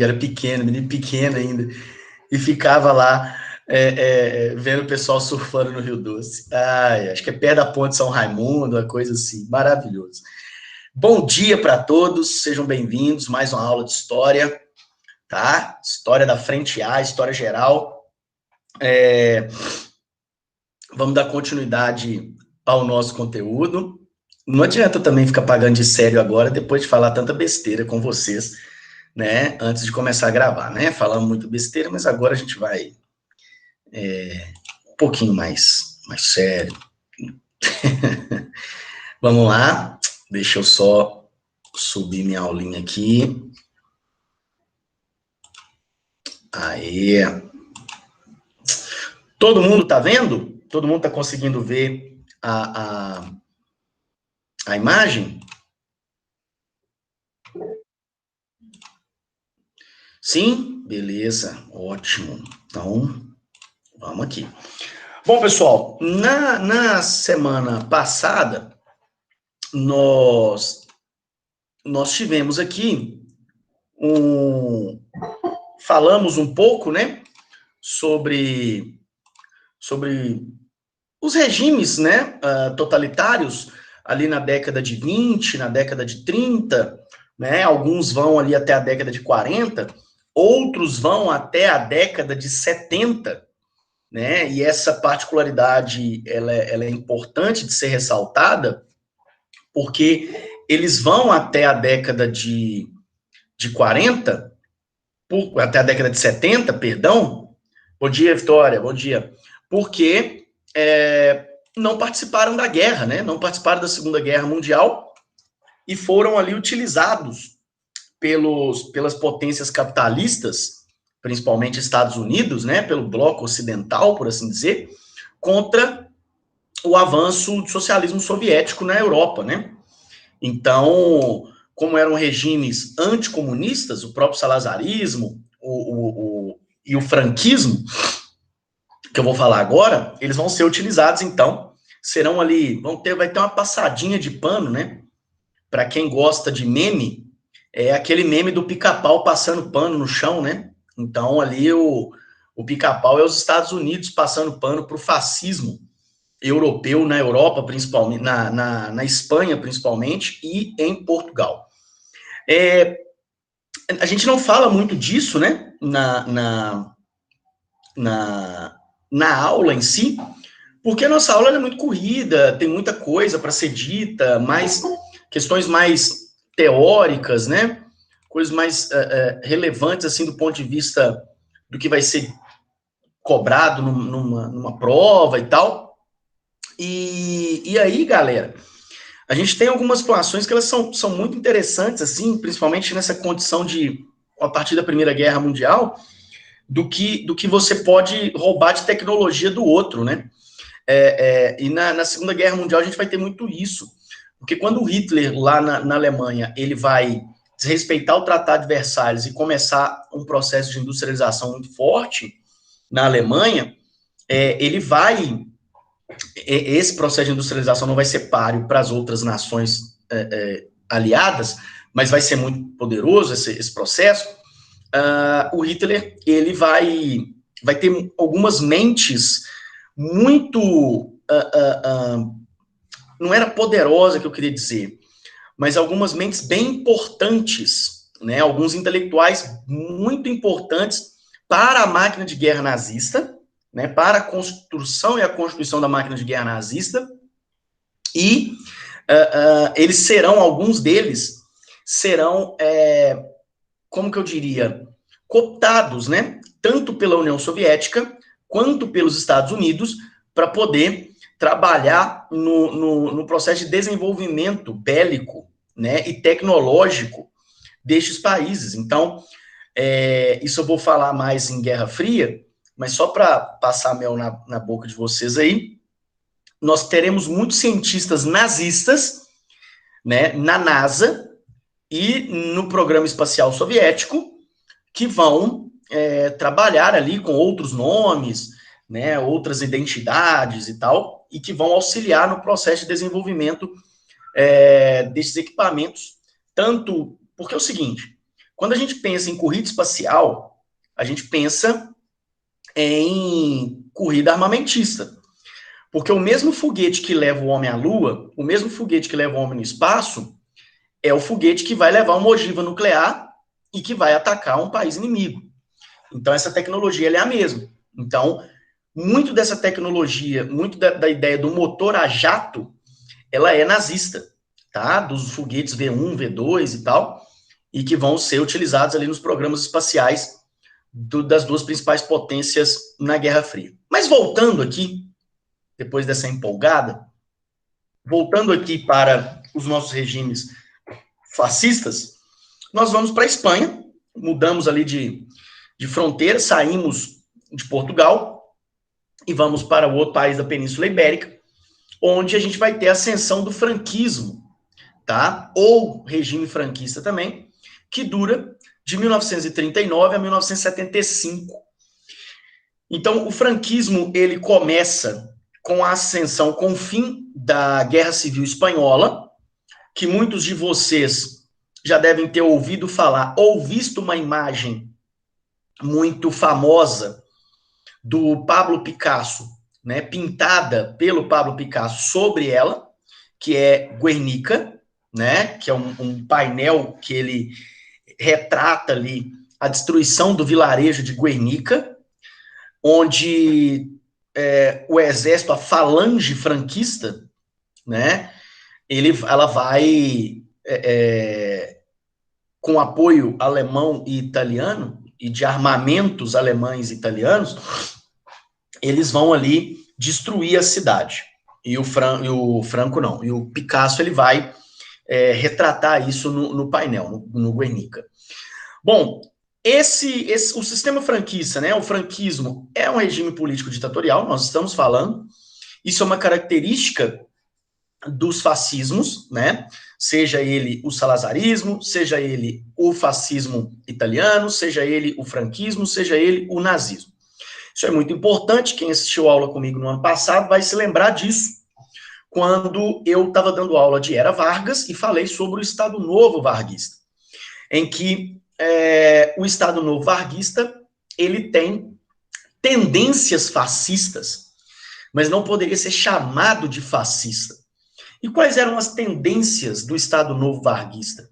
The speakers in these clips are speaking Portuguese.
era pequeno, menino pequeno ainda, e ficava lá vendo o pessoal surfando no Rio Doce. Acho que é perto da Ponte São Raimundo, uma coisa assim, maravilhoso. Bom dia para todos, sejam bem-vindos, mais uma aula de história, tá? História da Frente A, história geral. Vamos dar continuidade ao nosso conteúdo. Não adianta também ficar pagando de sério agora, depois de falar tanta besteira com vocês, né? Antes de começar a gravar, né? Falamos muito besteira, mas agora a gente vai um pouquinho mais sério. Vamos lá, deixa eu só subir minha aulinha aqui. Aê! Todo mundo tá vendo? Todo mundo tá conseguindo ver a imagem? Sim? Beleza, ótimo. Então, vamos aqui. Bom, pessoal, na semana passada, nós tivemos aqui falamos um pouco, né, sobre os regimes, né, totalitários ali na década de 20, na década de 30, né, alguns vão ali até a década de 40, outros vão até a década de 70, né, e essa particularidade, ela é importante de ser ressaltada, porque eles vão até a década de 40, até a década de 70, perdão. Bom dia, Vitória, bom dia. Porque não participaram da guerra, né? Não participaram da Segunda Guerra Mundial e foram ali utilizados pelas potências capitalistas, principalmente Estados Unidos, né? Pelo bloco ocidental, por assim dizer, contra o avanço do socialismo soviético na Europa, né? Então, como eram regimes anticomunistas, o próprio salazarismo e o franquismo, que eu vou falar agora, eles vão ser utilizados, então, serão ali, vai ter uma passadinha de pano, né? Para quem gosta de meme, é aquele meme do pica-pau passando pano no chão, né? Então, ali o pica-pau é os Estados Unidos passando pano para o fascismo europeu na Europa, principalmente, na Espanha, principalmente, e em Portugal. A gente não fala muito disso, né, na aula em si, porque a nossa aula é muito corrida, tem muita coisa para ser dita, mais questões mais teóricas, né, coisas mais relevantes, assim, do ponto de vista do que vai ser cobrado numa prova e tal. E aí, galera, a gente tem algumas situações que elas são muito interessantes, assim, principalmente nessa condição de, a partir da Primeira Guerra Mundial, do que você pode roubar de tecnologia do outro, né? E na Segunda Guerra Mundial a gente vai ter muito isso, porque quando o Hitler, lá na Alemanha, ele vai desrespeitar o Tratado de Versalhes e começar um processo de industrialização muito forte na Alemanha, esse processo de industrialização não vai ser páreo para as outras nações aliadas, mas vai ser muito poderoso esse processo. O Hitler, ele vai ter algumas mentes muito, não era poderosa que eu queria dizer, mas algumas mentes bem importantes, né? Alguns intelectuais muito importantes para a máquina de guerra nazista, né? Para a construção e a constituição da máquina de guerra nazista, e eles serão, alguns deles serão, como que eu diria, cooptados, né? Tanto pela União Soviética quanto pelos Estados Unidos, para poder trabalhar no processo de desenvolvimento bélico, né, e tecnológico destes países. Então, isso eu vou falar mais em Guerra Fria, mas só para passar mel na boca de vocês aí, nós teremos muitos cientistas nazistas, né, na NASA e no programa espacial soviético, que vão trabalhar ali com outros nomes, né, outras identidades e tal, e que vão auxiliar no processo de desenvolvimento desses equipamentos, tanto porque é o seguinte, Quando a gente pensa em corrida espacial, a gente pensa em corrida armamentista. Porque o mesmo foguete que leva o homem à Lua, o mesmo foguete que leva o homem no espaço, é o foguete que vai levar uma ogiva nuclear e que vai atacar um país inimigo. Então, essa tecnologia ela é a mesma. Então, muito dessa tecnologia, muito da ideia do motor a jato, ela é nazista, tá? Dos foguetes V1, V2 e tal, e que vão ser utilizados ali nos programas espaciais das duas principais potências na Guerra Fria. Mas voltando aqui, depois dessa empolgada, voltando aqui para os nossos regimes fascistas, nós vamos para a Espanha, mudamos ali de fronteira, saímos de Portugal e vamos para o outro país da Península Ibérica, onde a gente vai ter a ascensão do franquismo, tá? Ou regime franquista também, que dura de 1939 a 1975. Então, o franquismo, ele começa com a ascensão, com o fim da Guerra Civil Espanhola, que muitos de vocês já devem ter ouvido falar ou visto uma imagem muito famosa do Pablo Picasso, né, pintada pelo Pablo Picasso sobre ela, que é Guernica, né, que é um painel que ele retrata ali a destruição do vilarejo de Guernica, onde o exército, a falange franquista, né, ela vai, com apoio alemão e italiano, e de armamentos alemães e italianos, eles vão ali destruir a cidade. E o Franco não. E o Picasso, ele vai retratar isso no painel, no Guernica. Bom, o sistema franquista, né, o franquismo, é um regime político ditatorial, nós estamos falando. Isso é uma característica dos fascismos, né? Seja ele o salazarismo, seja ele o fascismo italiano, seja ele o franquismo, seja ele o nazismo. Isso é muito importante. Quem assistiu aula comigo no ano passado vai se lembrar disso, quando eu estava dando aula de Era Vargas e falei sobre o Estado Novo Varguista, em que o Estado Novo Varguista ele tem tendências fascistas, mas não poderia ser chamado de fascista. E quais eram as tendências do Estado Novo Varguista?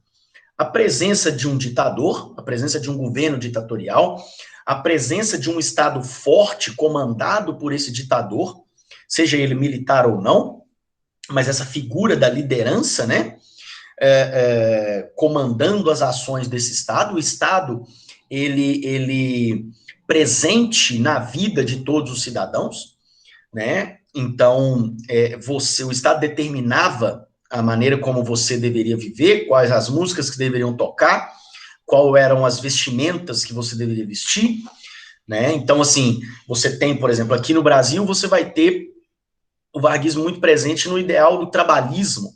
A presença de um ditador, a presença de um governo ditatorial, a presença de um Estado forte comandado por esse ditador, seja ele militar ou não, mas essa figura da liderança, né, comandando as ações desse Estado, o Estado, ele presente na vida de todos os cidadãos, né? Então, o Estado determinava a maneira como você deveria viver, quais as músicas que deveriam tocar, quais eram as vestimentas que você deveria vestir, né? Então, assim, você tem, por exemplo, aqui no Brasil, você vai ter o varguismo muito presente no ideal do trabalhismo,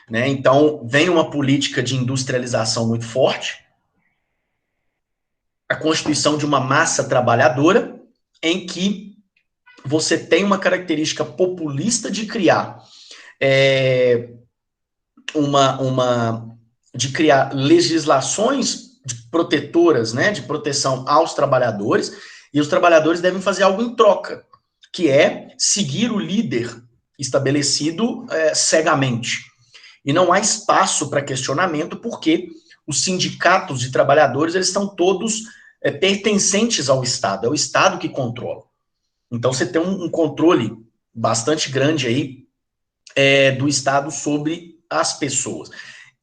né? Então, vem uma política de industrialização muito forte, a constituição de uma massa trabalhadora, em que você tem uma característica populista de criar de criar legislações protetoras, né, de proteção aos trabalhadores, e os trabalhadores devem fazer algo em troca, que é seguir o líder estabelecido cegamente. E não há espaço para questionamento, porque os sindicatos de trabalhadores eles estão todos pertencentes ao Estado, é o Estado que controla. Então, você tem um controle bastante grande aí do Estado sobre as pessoas.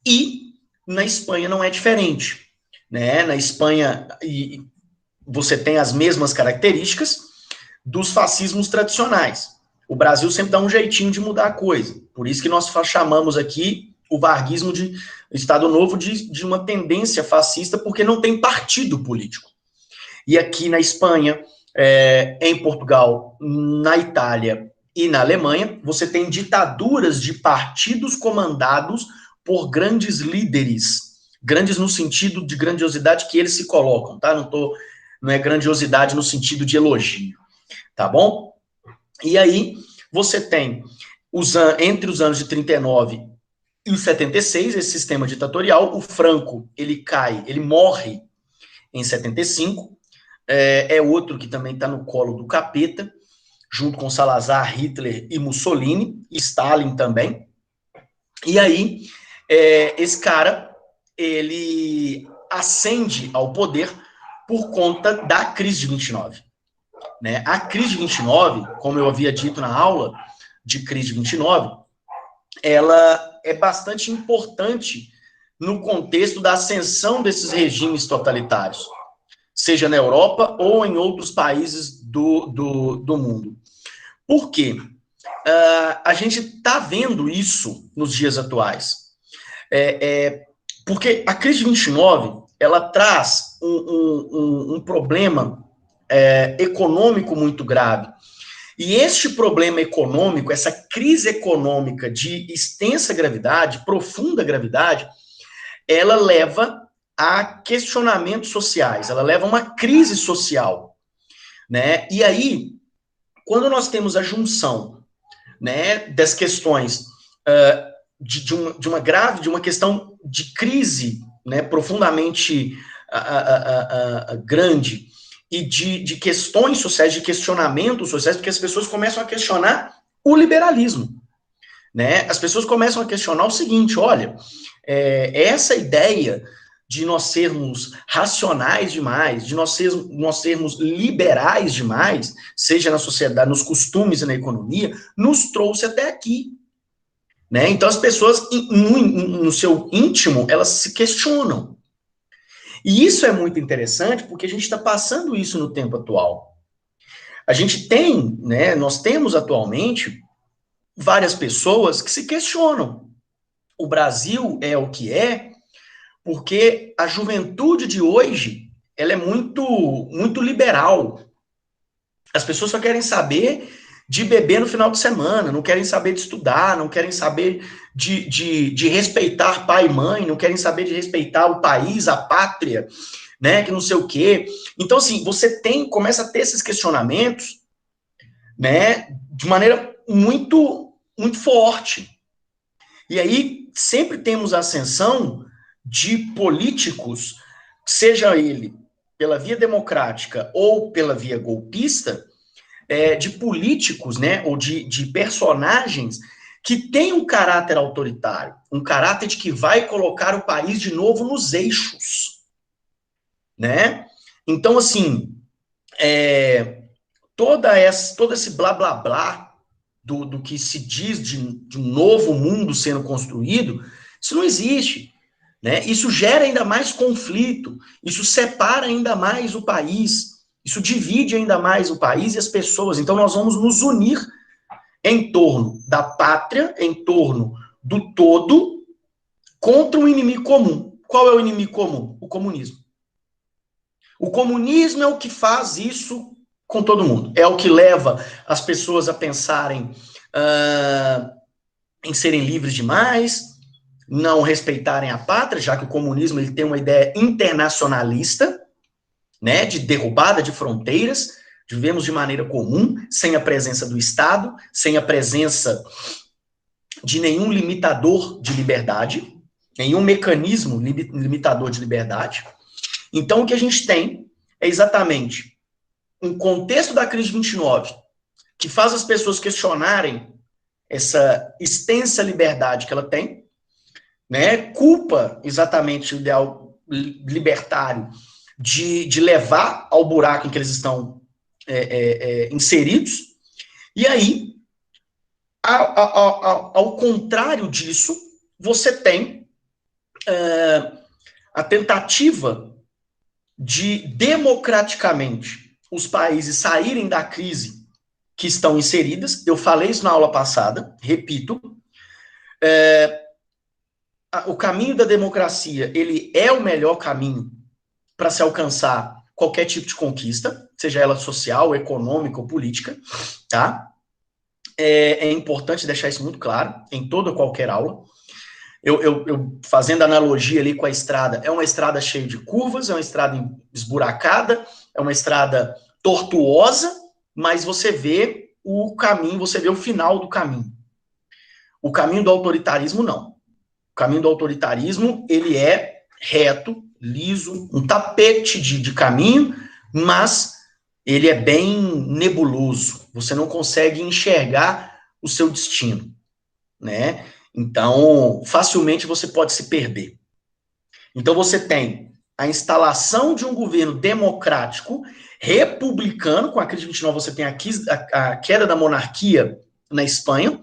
E na Espanha não é diferente, né? Na Espanha você tem as mesmas características dos fascismos tradicionais. O Brasil sempre dá um jeitinho de mudar a coisa. Por isso que nós chamamos aqui o varguismo de Estado Novo de uma tendência fascista, porque não tem partido político. E aqui na Espanha, em Portugal, na Itália e na Alemanha, você tem ditaduras de partidos comandados por grandes líderes, grandes no sentido de grandiosidade que eles se colocam, tá? Não é grandiosidade no sentido de elogio, tá bom? E aí você tem, entre os anos de 39 Em 76, esse sistema ditatorial, o Franco, ele morre em 75, é outro que também está no colo do capeta, junto com Salazar, Hitler e Mussolini, e Stalin também. E aí, esse cara, ele ascende ao poder por conta da crise de 29. Né? A crise de 29, como eu havia dito na aula de crise de 29, ela é bastante importante no contexto da ascensão desses regimes totalitários, seja na Europa ou em outros países do mundo. Por quê? A gente está vendo isso nos dias atuais. Porque a crise de 29, ela traz um problema econômico muito grave. E este problema econômico, essa crise econômica de extensa gravidade, profunda gravidade, ela leva a questionamentos sociais, ela leva a uma crise social, né? E aí, quando nós temos a junção, né, das questões de uma questão de crise, né, profundamente grande, e de questões sociais, de questionamentos sociais, porque as pessoas começam a questionar o liberalismo, né? As pessoas começam a questionar o seguinte, olha, essa ideia de nós sermos racionais demais, de nós sermos liberais demais, seja na sociedade, nos costumes e na economia, nos trouxe até aqui, né? Então as pessoas, no seu íntimo, elas se questionam. E isso é muito interessante porque a gente está passando isso no tempo atual. A gente tem, né, nós temos atualmente várias pessoas que se questionam. O Brasil é o que é porque a juventude de hoje, ela é muito liberal. As pessoas só querem saber de beber no final de semana, não querem saber de estudar, não querem saber de respeitar pai e mãe, não querem saber de respeitar o país, a pátria, né, que não sei o quê. Então, assim, você começa a ter esses questionamentos, né, de maneira muito forte. E aí, sempre temos a ascensão de políticos, seja ele pela via democrática ou pela via golpista, de políticos, né, ou de personagens que têm um caráter autoritário, um caráter de que vai colocar o país de novo nos eixos, né? Então, assim, todo esse blá blá blá do que se diz de um novo mundo sendo construído, isso não existe. Né? Isso gera ainda mais conflito, isso separa ainda mais o país, isso divide ainda mais o país e as pessoas. Então, nós vamos nos unir em torno da pátria, em torno do todo, contra um inimigo comum. Qual é o inimigo comum? O comunismo. O comunismo é o que faz isso com todo mundo. É o que leva as pessoas a pensarem em serem livres demais, não respeitarem a pátria, já que o comunismo ele tem uma ideia internacionalista, né, de derrubada de fronteiras, vivemos de maneira comum, sem a presença do Estado, sem a presença de nenhum limitador de liberdade, nenhum mecanismo limitador de liberdade. Então, o que a gente tem é exatamente um contexto da crise de 29, que faz as pessoas questionarem essa extensa liberdade que ela tem, né, culpa exatamente o ideal libertário de levar ao buraco em que eles estão inseridos, e aí, ao contrário disso, você tem a tentativa de democraticamente os países saírem da crise que estão inseridas. Eu falei isso na aula passada, repito, o caminho da democracia, ele é o melhor caminho para se alcançar qualquer tipo de conquista, seja ela social, econômica ou política, tá? É importante deixar isso muito claro em toda qualquer aula. Eu fazendo analogia ali com a estrada, é uma estrada cheia de curvas, é uma estrada esburacada, é uma estrada tortuosa, mas você vê o caminho, você vê o final do caminho. O caminho do autoritarismo, não. caminho do autoritarismo, ele é reto, liso, um tapete de caminho, mas ele é bem nebuloso. Você não consegue enxergar o seu destino, né? Então, facilmente você pode se perder. Então, você tem a instalação de um governo democrático, republicano, com a crise de 29 você tem a queda da monarquia na Espanha,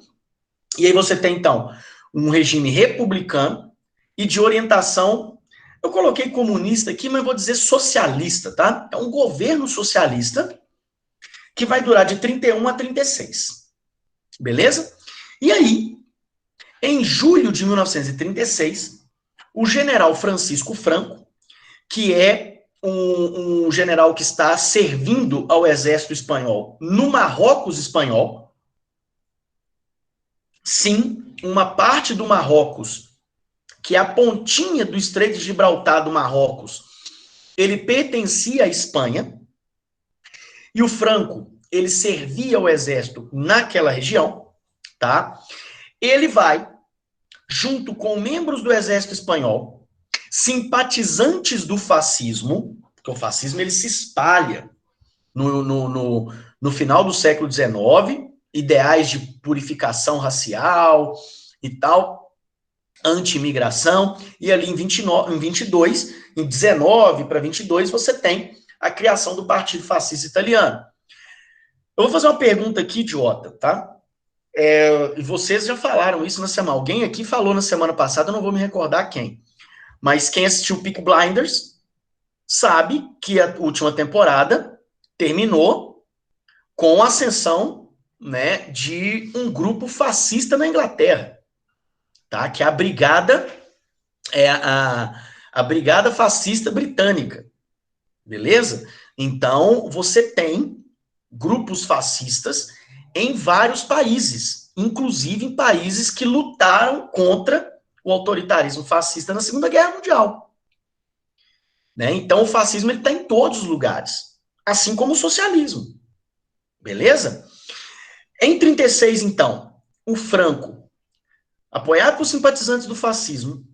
e aí você tem, então, um regime republicano e de orientação, eu coloquei comunista aqui, mas vou dizer socialista, tá? É um governo socialista que vai durar de 31 a 36, beleza? E aí, em julho de 1936, o general Francisco Franco, que é um general que está servindo ao exército espanhol no Marrocos espanhol, sim, uma parte do Marrocos, que é a pontinha do Estreito de Gibraltar do Marrocos, ele pertencia à Espanha, e o Franco, ele servia ao exército naquela região, tá? Ele vai, junto com membros do exército espanhol, simpatizantes do fascismo, porque o fascismo ele se espalha no final do século XIX, ideais de purificação racial e tal, anti-imigração, e ali em 22, em 19 para 22, você tem a criação do Partido Fascista Italiano. Eu vou fazer uma pergunta aqui, idiota, tá? Vocês já falaram isso na semana. Alguém aqui falou na semana passada, eu não vou me recordar quem. Mas quem assistiu Peaky Blinders sabe que a última temporada terminou com a ascensão, né, de um grupo fascista na Inglaterra, tá? Que é a Brigada, a Brigada Fascista Britânica, beleza? Então, você tem grupos fascistas em vários países, inclusive em países que lutaram contra o autoritarismo fascista na Segunda Guerra Mundial. Né? Então, o fascismo está em todos os lugares, assim como o socialismo. Beleza? Em 36, então, o Franco, apoiado por simpatizantes do fascismo,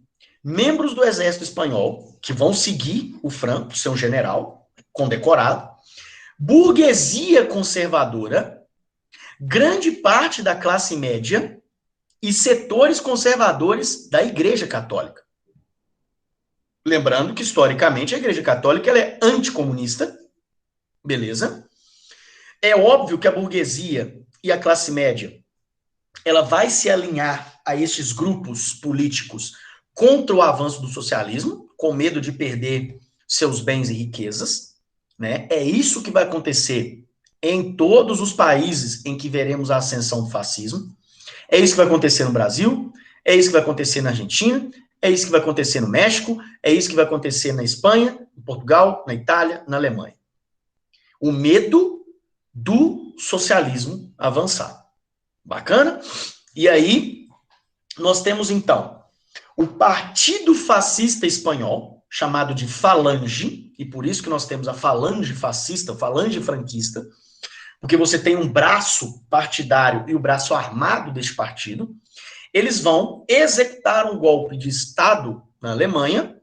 membros do exército espanhol, que vão seguir o Franco, ser um general condecorado, burguesia conservadora, grande parte da classe média e setores conservadores da Igreja Católica. Lembrando que, historicamente, a Igreja Católica ela é anticomunista, beleza? É óbvio que a burguesia e a classe média ela vai se alinhar a estes grupos políticos contra o avanço do socialismo, com medo de perder seus bens e riquezas, né? É isso que vai acontecer em todos os países em que veremos a ascensão do fascismo. É isso que vai acontecer no Brasil, é isso que vai acontecer na Argentina, é isso que vai acontecer no México, é isso que vai acontecer na Espanha, em Portugal, na Itália, na Alemanha. O medo do socialismo avançar. Bacana? E aí, nós temos então o Partido Fascista Espanhol, chamado de Falange, e por isso que nós temos a Falange fascista, a Falange franquista, porque você tem um braço partidário e o braço armado deste partido. Eles vão executar um golpe de Estado na Alemanha,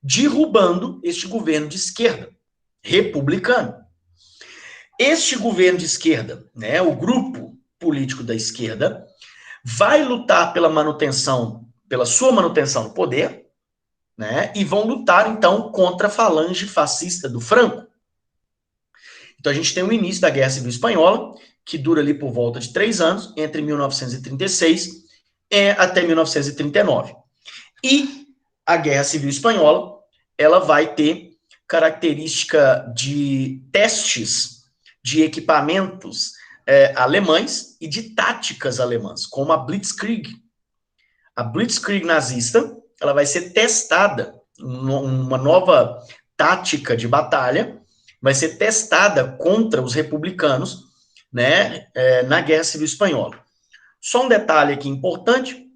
derrubando este governo de esquerda, republicano. Este governo de esquerda, né, o grupo político da esquerda, vai lutar pela manutenção, pela sua manutenção no poder, né, e vão lutar, então, contra a falange fascista do Franco. Então, a gente tem o início da Guerra Civil Espanhola, que dura ali por volta de 3 anos, entre 1936 até 1939. E a Guerra Civil Espanhola, ela vai ter característica de testes de equipamentos alemães e de táticas alemãs, como a Blitzkrieg. A Blitzkrieg nazista, ela vai ser testada, uma nova tática de batalha, vai ser testada contra os republicanos, né, na Guerra Civil Espanhola. Só um detalhe aqui importante,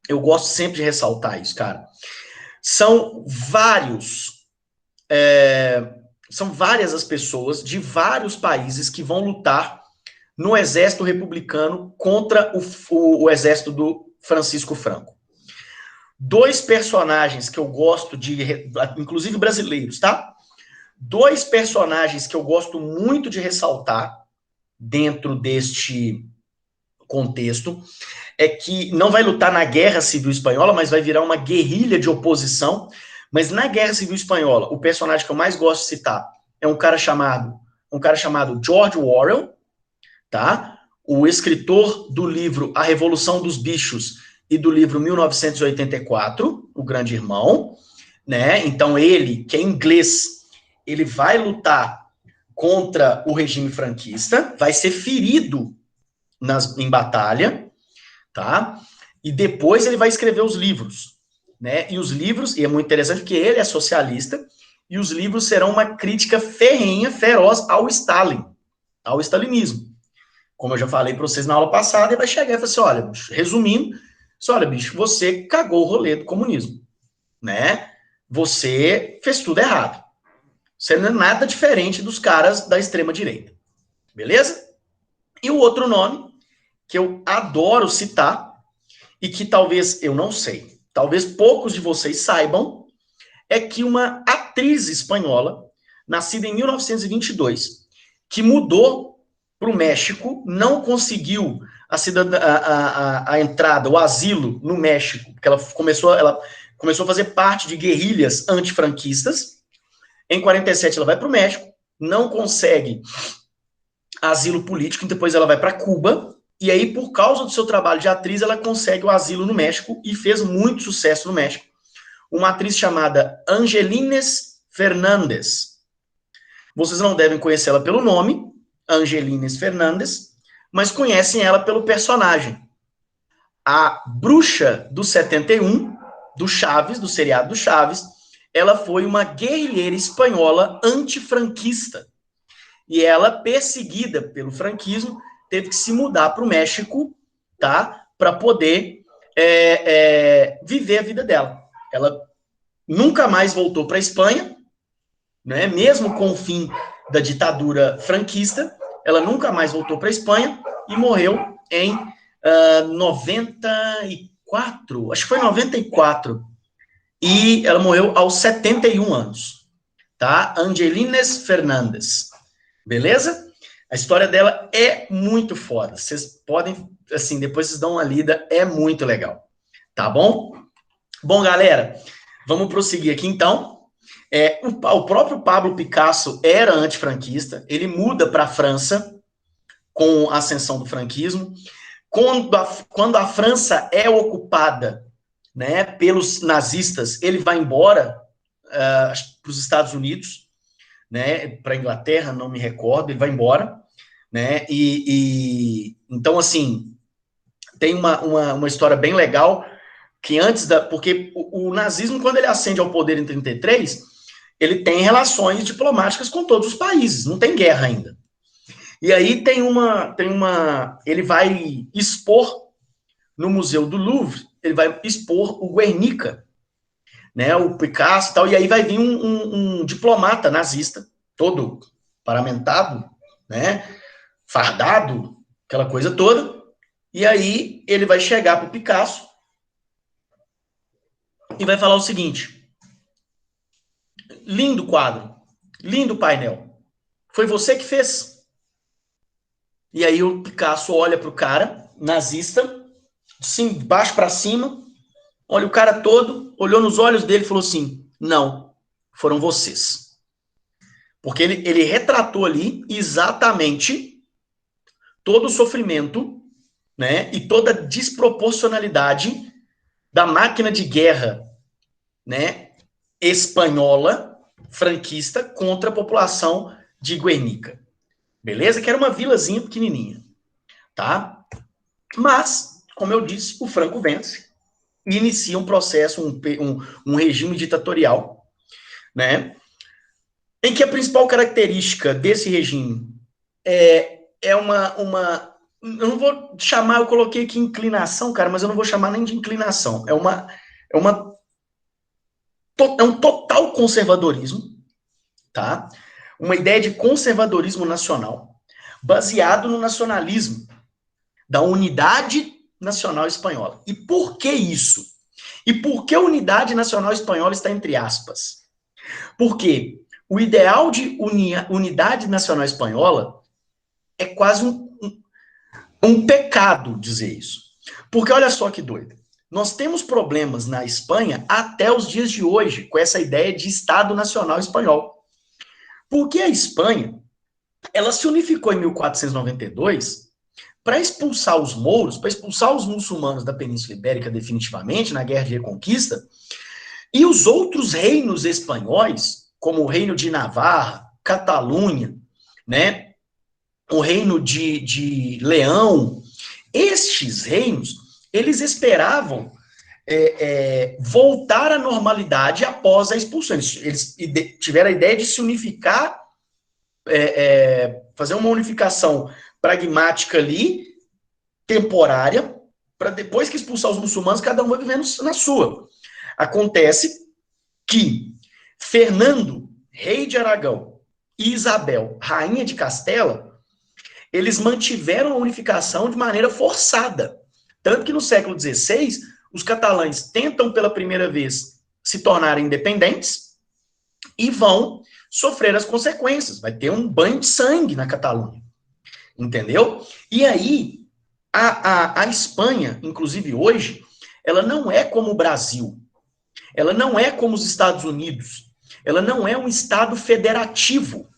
eu gosto sempre de ressaltar isso, cara. São várias as pessoas de vários países que vão lutar no exército republicano contra o exército do Francisco Franco. dois personagens que eu gosto de, inclusive brasileiros, tá? Dois personagens que eu gosto muito de ressaltar dentro deste contexto é que não vai lutar na Guerra Civil Espanhola, mas vai virar uma guerrilha de oposição. Mas na Guerra Civil Espanhola, o personagem que eu mais gosto de citar é um cara chamado George Orwell, tá? O escritor do livro A Revolução dos Bichos e do livro 1984, O Grande Irmão, né? Então ele, que é inglês, ele vai lutar contra o regime franquista, vai ser ferido em batalha, tá? E depois ele vai escrever os livros, né? E os livros, e é muito interessante porque ele é socialista, e os livros serão uma crítica ferrenha, feroz ao Stalin, ao stalinismo. Como eu já falei para vocês na aula passada, ele vai chegar e falar assim, olha, bicho, resumindo, olha, bicho, você cagou o rolê do comunismo, né? Você fez tudo errado. Você não é nada diferente dos caras da extrema-direita. Beleza? E o outro nome, que eu adoro citar, e que talvez eu não sei, talvez poucos de vocês saibam, é que uma atriz espanhola, nascida em 1922, que mudou para o México, não conseguiu a entrada, o asilo no México, porque ela começou a fazer parte de guerrilhas antifranquistas. Em 47 ela vai para o México, não consegue asilo político, e depois ela vai para Cuba, e aí por causa do seu trabalho de atriz, ela consegue o asilo no México e fez muito sucesso no México. Uma atriz chamada Angelines Fernandes. Vocês não devem conhecê-la pelo nome, Angelines Fernandes, mas conhecem ela pelo personagem. A bruxa do 71, do Chaves, do seriado do Chaves, ela foi uma guerrilheira espanhola antifranquista. E ela, perseguida pelo franquismo, teve que se mudar para o México, tá? Para poder viver a vida dela. Ela nunca mais voltou para a Espanha, né? Mesmo com o fim da ditadura franquista, ela nunca mais voltou para a Espanha e morreu em 94, acho que foi 94. E ela morreu aos 71 anos, tá? Angelines Fernandes. Beleza? A história dela é muito foda. Vocês podem, assim, depois vocês dão uma lida, é muito legal. Tá bom? Bom, galera, vamos prosseguir aqui então. O próprio Pablo Picasso era antifranquista, ele muda para a França com a ascensão do franquismo. Quando a França é ocupada, né, pelos nazistas, ele vai embora para os Estados Unidos, né, para a Inglaterra, não me recordo, ele vai embora, né, então, assim, tem uma história bem legal, que porque o nazismo, quando ele ascende ao poder em 33, ele tem relações diplomáticas com todos os países, não tem guerra ainda. E aí ele vai expor no Museu do Louvre, ele vai expor o Guernica, né, o Picasso e tal, e aí vai vir um diplomata nazista, todo paramentado, né, fardado, aquela coisa toda, e aí ele vai chegar pro Picasso e vai falar o seguinte: lindo quadro, lindo painel, foi você que fez? E aí o Picasso olha pro cara, nazista, assim, de baixo para cima, olha o cara todo, olhou nos olhos dele e falou assim: não, foram vocês. Porque ele retratou ali exatamente todo o sofrimento, né, e toda a desproporcionalidade da máquina de guerra, né, espanhola, franquista, contra a população de Guernica. Beleza? Que era uma vilazinha pequenininha, tá? Mas, como eu disse, o Franco vence e inicia um processo, um regime ditatorial, né, em que a principal característica desse regime é uma eu não vou chamar, eu coloquei aqui inclinação, cara, mas eu não vou chamar nem de inclinação. É um total conservadorismo, tá? Uma ideia de conservadorismo nacional, baseado no nacionalismo, da unidade nacional espanhola. E por que isso? E por que a unidade nacional espanhola está entre aspas? Porque o ideal de unidade nacional espanhola é quase um pecado dizer isso. Porque olha só que doido. Nós temos problemas na Espanha até os dias de hoje com essa ideia de Estado Nacional Espanhol. Porque a Espanha, ela se unificou em 1492 para expulsar os mouros, para expulsar os muçulmanos da Península Ibérica definitivamente, na Guerra de Reconquista, e os outros reinos espanhóis, como o reino de Navarra, Catalunha, né, o reino de Leão, estes reinos, eles esperavam voltar à normalidade após a expulsão. Eles tiveram a ideia de se unificar, fazer uma unificação pragmática ali, temporária, para depois que expulsar os muçulmanos, cada um vai vivendo na sua. Acontece que Fernando, rei de Aragão, e Isabel, rainha de Castela, eles mantiveram a unificação de maneira forçada. Tanto que no século XVI, os catalães tentam pela primeira vez se tornarem independentes e vão sofrer as consequências. Vai ter um banho de sangue na Catalunha. Entendeu? E aí, a Espanha, inclusive hoje, ela não é como o Brasil. Ela não é como os Estados Unidos. Ela não é um Estado federativo.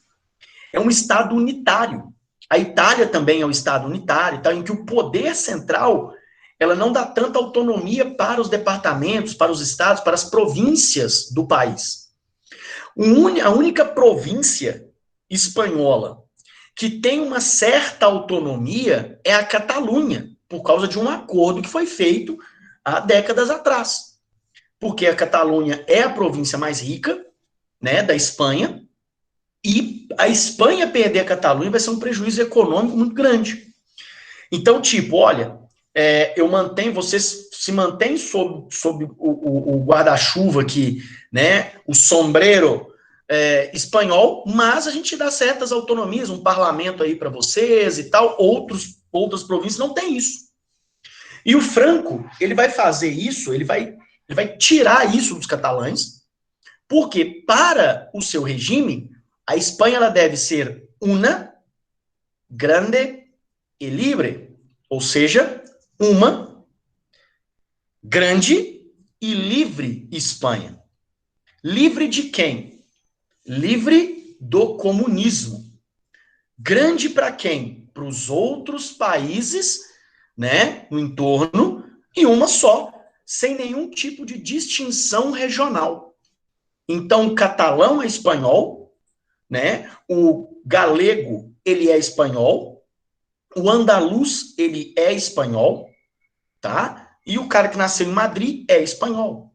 É um Estado unitário. A Itália também é um Estado unitário, tá? Em que o poder central ela não dá tanta autonomia para os departamentos, para os estados, para as províncias do país. A única província espanhola que tem uma certa autonomia é a Catalunha, por causa de um acordo que foi feito há décadas atrás. Porque a Catalunha é a província mais rica, né, da Espanha, e a Espanha perder a Catalunha vai ser um prejuízo econômico muito grande. Então, tipo, olha, eu mantenho, vocês se mantêm sob o guarda-chuva aqui, né, o sombreiro espanhol, mas a gente dá certas autonomias, um parlamento aí para vocês e tal. Outras províncias não têm isso. E o Franco, ele vai fazer isso, ele vai tirar isso dos catalães, porque para o seu regime, a Espanha ela deve ser una, grande e livre, ou seja, uma grande e livre Espanha. Livre de quem? Livre do comunismo. Grande para quem? Para os outros países, né, no entorno, e uma só, sem nenhum tipo de distinção regional. Então, o catalão é espanhol, né? O galego, ele é espanhol, o andaluz, ele é espanhol, tá? E o cara que nasceu em Madrid é espanhol.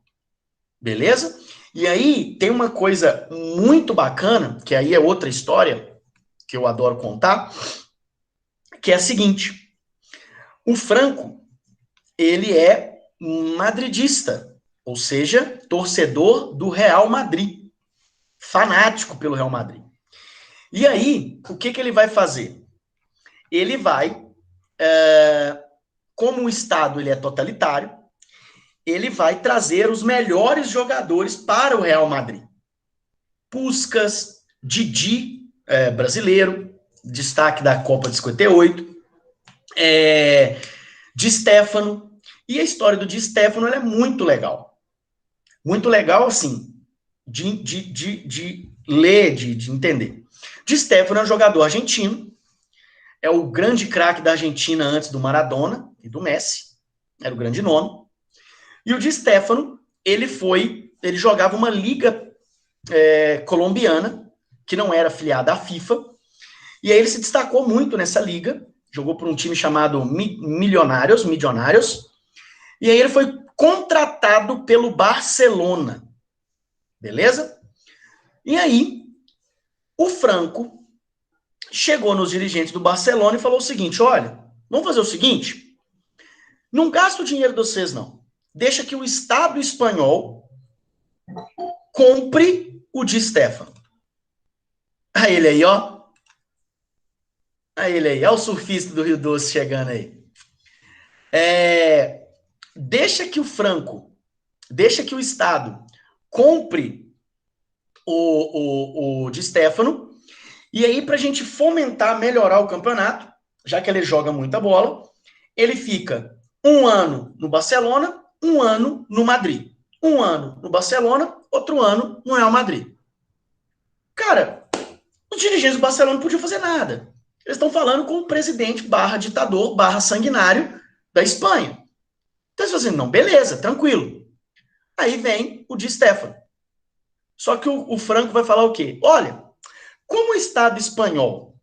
Beleza? E aí tem uma coisa muito bacana, que aí é outra história que eu adoro contar, que é a seguinte: o Franco, ele é madridista, ou seja, torcedor do Real Madrid, fanático pelo Real Madrid. E aí, o que ele vai fazer? Ele vai, como o Estado ele é totalitário, ele vai trazer os melhores jogadores para o Real Madrid. Puskás, Didi, brasileiro, destaque da Copa de 58, Di Stéfano. E a história do Di Stéfano é muito legal. Muito legal, assim, de ler, de entender. Di Stéfano é um jogador argentino, é o grande craque da Argentina antes do Maradona e do Messi, era o grande nome. E o Di Stéfano, ele jogava uma liga colombiana, que não era afiliada à FIFA, e aí ele se destacou muito nessa liga, jogou por um time chamado Millonarios, e aí ele foi contratado pelo Barcelona, beleza? E aí, o Franco chegou nos dirigentes do Barcelona e falou o seguinte: olha, vamos fazer o seguinte, não gasta o dinheiro de vocês, não. Deixa que o Estado espanhol compre o Di Stéfano. Aí ele aí, ó. Aí ele aí, ó o surfista do Rio Doce chegando aí. Deixa que o Franco deixa que o Estado compre o Di Stéfano, e aí, para a gente fomentar, melhorar o campeonato, já que ele joga muita bola, ele fica um ano no Barcelona, um ano no Madrid. Um ano no Barcelona, outro ano no Real Madrid. Cara, os dirigentes do Barcelona não podiam fazer nada. Eles estão falando com o presidente barra ditador, barra sanguinário da Espanha. Então eles falam assim, não, beleza, tranquilo. Aí vem o Di Stéfano. Só que o Franco vai falar o quê? Olha, como o Estado espanhol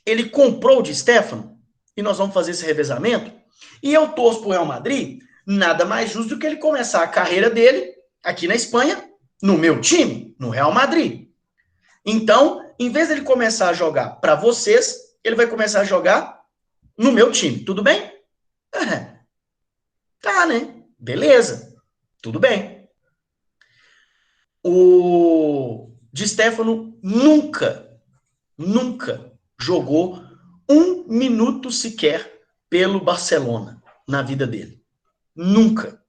ele comprou o Di Stéfano, e nós vamos fazer esse revezamento, e eu torço pro Real Madrid, nada mais justo do que ele começar a carreira dele aqui na Espanha, no meu time, no Real Madrid. Então, em vez dele começar a jogar para vocês, ele vai começar a jogar no meu time. Tudo bem? Tá, né? Beleza. Tudo bem. O Di Stéfano nunca jogou um minuto sequer pelo Barcelona na vida dele. Nunca.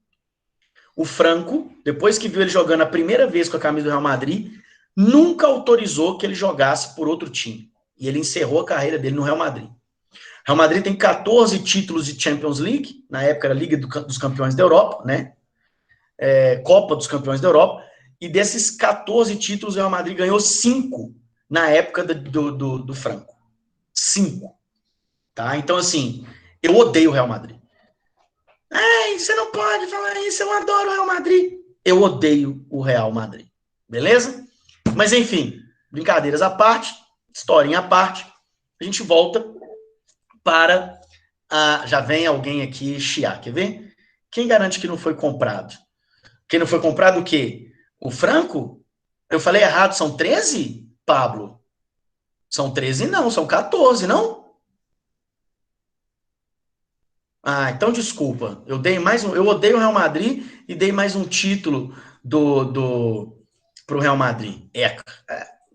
O Franco, depois que viu ele jogando a primeira vez com a camisa do Real Madrid, nunca autorizou que ele jogasse por outro time. E ele encerrou a carreira dele no Real Madrid. O Real Madrid tem 14 títulos de Champions League, na época era Liga dos Campeões da Europa, né? Copa dos Campeões da Europa, e desses 14 títulos, o Real Madrid ganhou 5 na época do Franco. 5. Tá? Então, assim, eu odeio o Real Madrid. Você não pode falar isso, eu adoro o Real Madrid. Eu odeio o Real Madrid. Beleza? Mas, enfim, brincadeiras à parte, historinha à parte, a gente volta para... já vem alguém aqui chiar, quer ver? Quem garante que não foi comprado? Quem não foi comprado o quê? O Franco? Eu falei errado, são 13, Pablo? São 13 não, são 14, não? Então desculpa. Eu dei mais um. Eu odeio o Real Madrid e dei mais um título pro Real Madrid.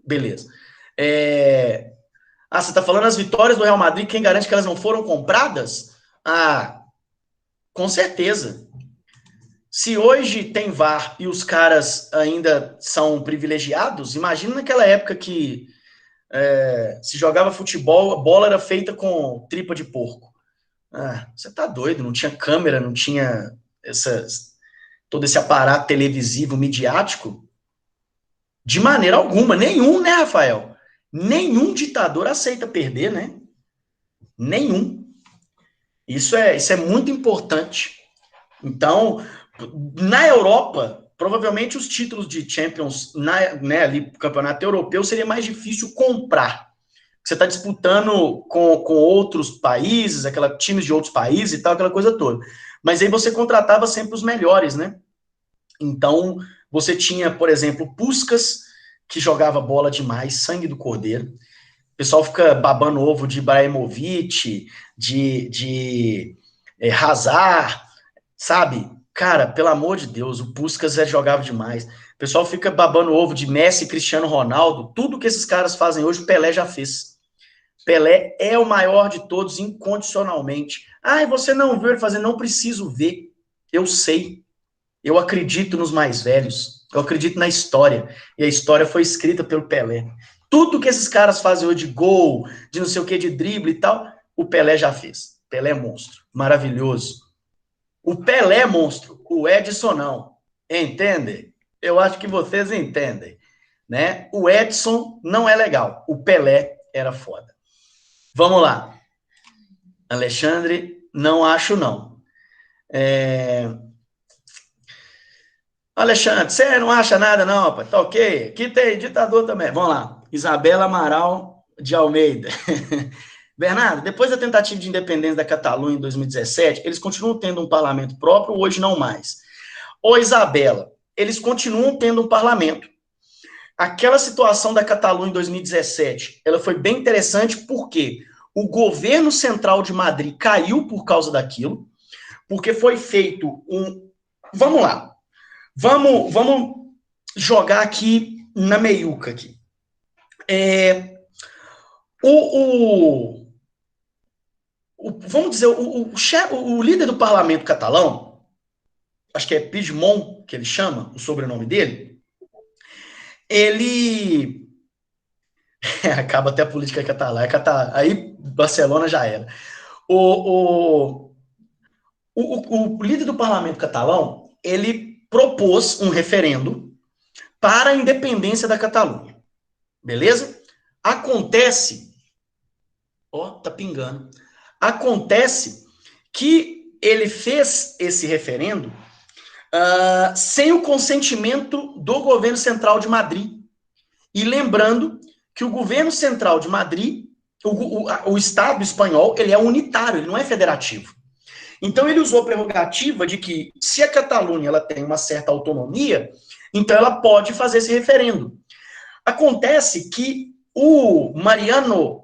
Beleza. Você está falando as vitórias do Real Madrid, quem garante que elas não foram compradas? Com certeza. Se hoje tem VAR e os caras ainda são privilegiados, imagina naquela época que se jogava futebol, a bola era feita com tripa de porco. Você tá doido, não tinha câmera, não tinha todo esse aparato televisivo, midiático, de maneira alguma, nenhum, né, Rafael? Nenhum ditador aceita perder, né? Nenhum. Isso é muito importante. Então, na Europa, provavelmente os títulos de Champions, ali, campeonato europeu, seria mais difícil comprar. Você está disputando com outros países, times de outros países e tal, aquela coisa toda. Mas aí você contratava sempre os melhores, né? Então, você tinha, por exemplo, Puskás, que jogava bola demais, sangue do cordeiro. O pessoal fica babando ovo de Ibrahimovic, de Hazard, sabe? Cara, pelo amor de Deus, o Puskás jogava demais. O pessoal fica babando ovo de Messi, Cristiano Ronaldo. Tudo que esses caras fazem hoje, o Pelé já fez. Pelé é o maior de todos, incondicionalmente. Você não viu ele fazer? Não preciso ver. Eu sei. Eu acredito nos mais velhos. Eu acredito na história. E a história foi escrita pelo Pelé. Tudo que esses caras fazem hoje de gol, de não sei o que, de drible e tal, o Pelé já fez. Pelé é monstro. Maravilhoso. O Pelé é monstro. O Edson não. Entende? Eu acho que vocês entendem. Né? O Edson não é legal. O Pelé era foda. Vamos lá. Alexandre, não acho não. Alexandre, você não acha nada não, rapaz? Tá ok? Aqui tem ditador também. Vamos lá. Isabela Amaral de Almeida. Bernardo, depois da tentativa de independência da Catalunha em 2017, eles continuam tendo um parlamento próprio, hoje não mais. Ô Isabela, eles continuam tendo um parlamento. Aquela situação da Catalunha em 2017, ela foi bem interessante porque o governo central de Madrid caiu por causa daquilo, porque foi feito um... Vamos lá. Vamos jogar aqui na meiuca aqui. Vamos dizer, o líder do parlamento catalão, acho que é Puigdemont, que ele chama, o sobrenome dele, ele acaba até a política catalã, aí Barcelona já era. O, o líder do parlamento catalão, ele propôs um referendo para a independência da Catalunha, beleza? Acontece, tá pingando, acontece que ele fez esse referendo sem o consentimento do governo central de Madrid. E lembrando que o governo central de Madrid, o Estado espanhol, ele é unitário, ele não é federativo. Então ele usou a prerrogativa de que, se a Catalunha ela tem uma certa autonomia, então ela pode fazer esse referendo. Acontece que o Mariano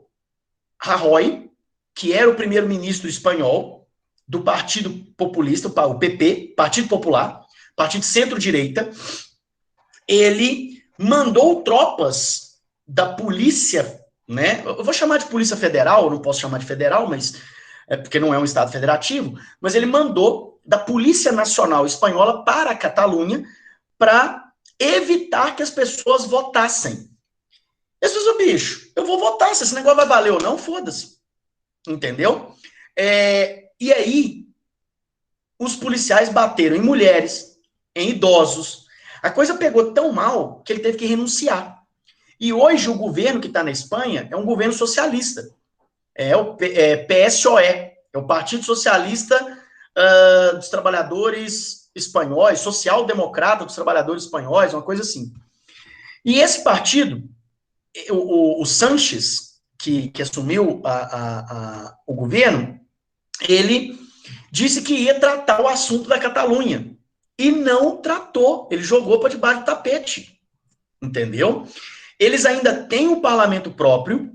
Rajoy, que era o primeiro-ministro espanhol do Partido Populista, o PP, Partido Popular, Partido Centro-Direita, ele mandou tropas da polícia, né? Eu vou chamar de polícia federal, não posso chamar de federal, mas porque não é um estado federativo, mas ele mandou da Polícia Nacional Espanhola para a Catalunha para evitar que as pessoas votassem. Esse é o bicho, eu vou votar, se esse negócio vai valer ou não, foda-se. Entendeu? E aí, os policiais bateram em mulheres, em idosos. A coisa pegou tão mal que ele teve que renunciar. E hoje o governo que está na Espanha é um governo socialista. É o PSOE, é o Partido Socialista dos Trabalhadores Espanhóis, Social-Democrata dos Trabalhadores Espanhóis, uma coisa assim. E esse partido, o Sánchez, que assumiu o governo, ele disse que ia tratar o assunto da Catalunha. E não tratou, ele jogou para debaixo do tapete. Entendeu? Eles ainda têm um parlamento próprio,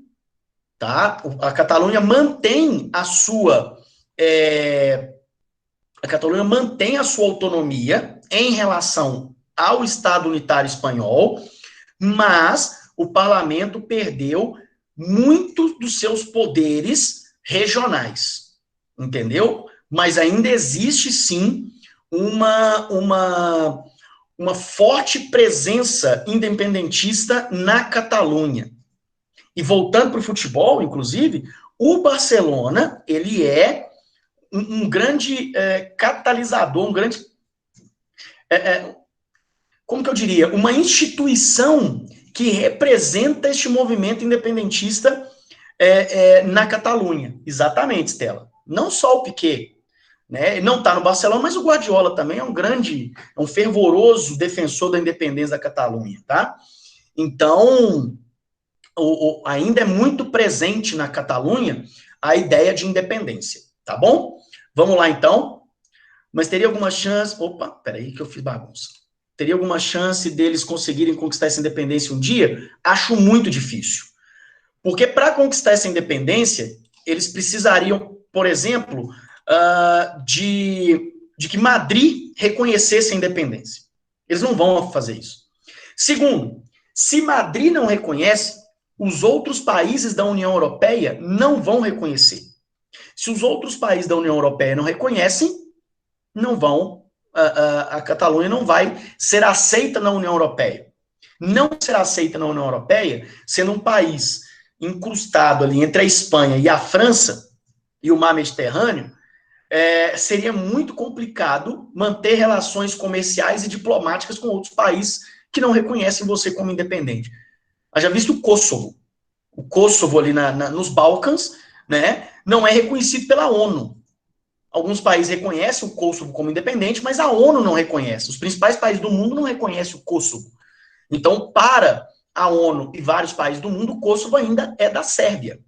tá? A Catalunha mantém a sua autonomia em relação ao Estado unitário espanhol, mas o parlamento perdeu muitos dos seus poderes regionais, entendeu? Mas ainda existe, sim, uma forte presença independentista na Catalunha. E voltando para o futebol, inclusive, o Barcelona, ele é um grande catalisador, um grande... como que eu diria? Uma instituição que representa este movimento independentista na Catalunha. Exatamente, Stella. Não só o Piquet, né? Ele não está no Barcelona, mas o Guardiola também é um fervoroso defensor da independência da Catalunha, tá? Então, ainda é muito presente na Catalunha a ideia de independência, tá bom? Vamos lá, então. Mas teria alguma chance... Opa, peraí que eu fiz bagunça. Teria alguma chance deles conseguirem conquistar essa independência um dia? Acho muito difícil. Porque para conquistar essa independência, eles precisariam, por exemplo, de que Madrid reconhecesse a independência. Eles não vão fazer isso. Segundo, se Madrid não reconhece, os outros países da União Europeia não vão reconhecer. Se os outros países da União Europeia não reconhecem, não vão, a Catalunha não vai ser aceita na União Europeia. Não será aceita na União Europeia, sendo um país incrustado ali entre a Espanha e a França, e o mar Mediterrâneo, seria muito complicado manter relações comerciais e diplomáticas com outros países que não reconhecem você como independente. Haja visto o Kosovo. O Kosovo ali nos Balcãs, né, não é reconhecido pela ONU. Alguns países reconhecem o Kosovo como independente, mas a ONU não reconhece. Os principais países do mundo não reconhecem o Kosovo. Então, para a ONU e vários países do mundo, o Kosovo ainda é da Sérvia.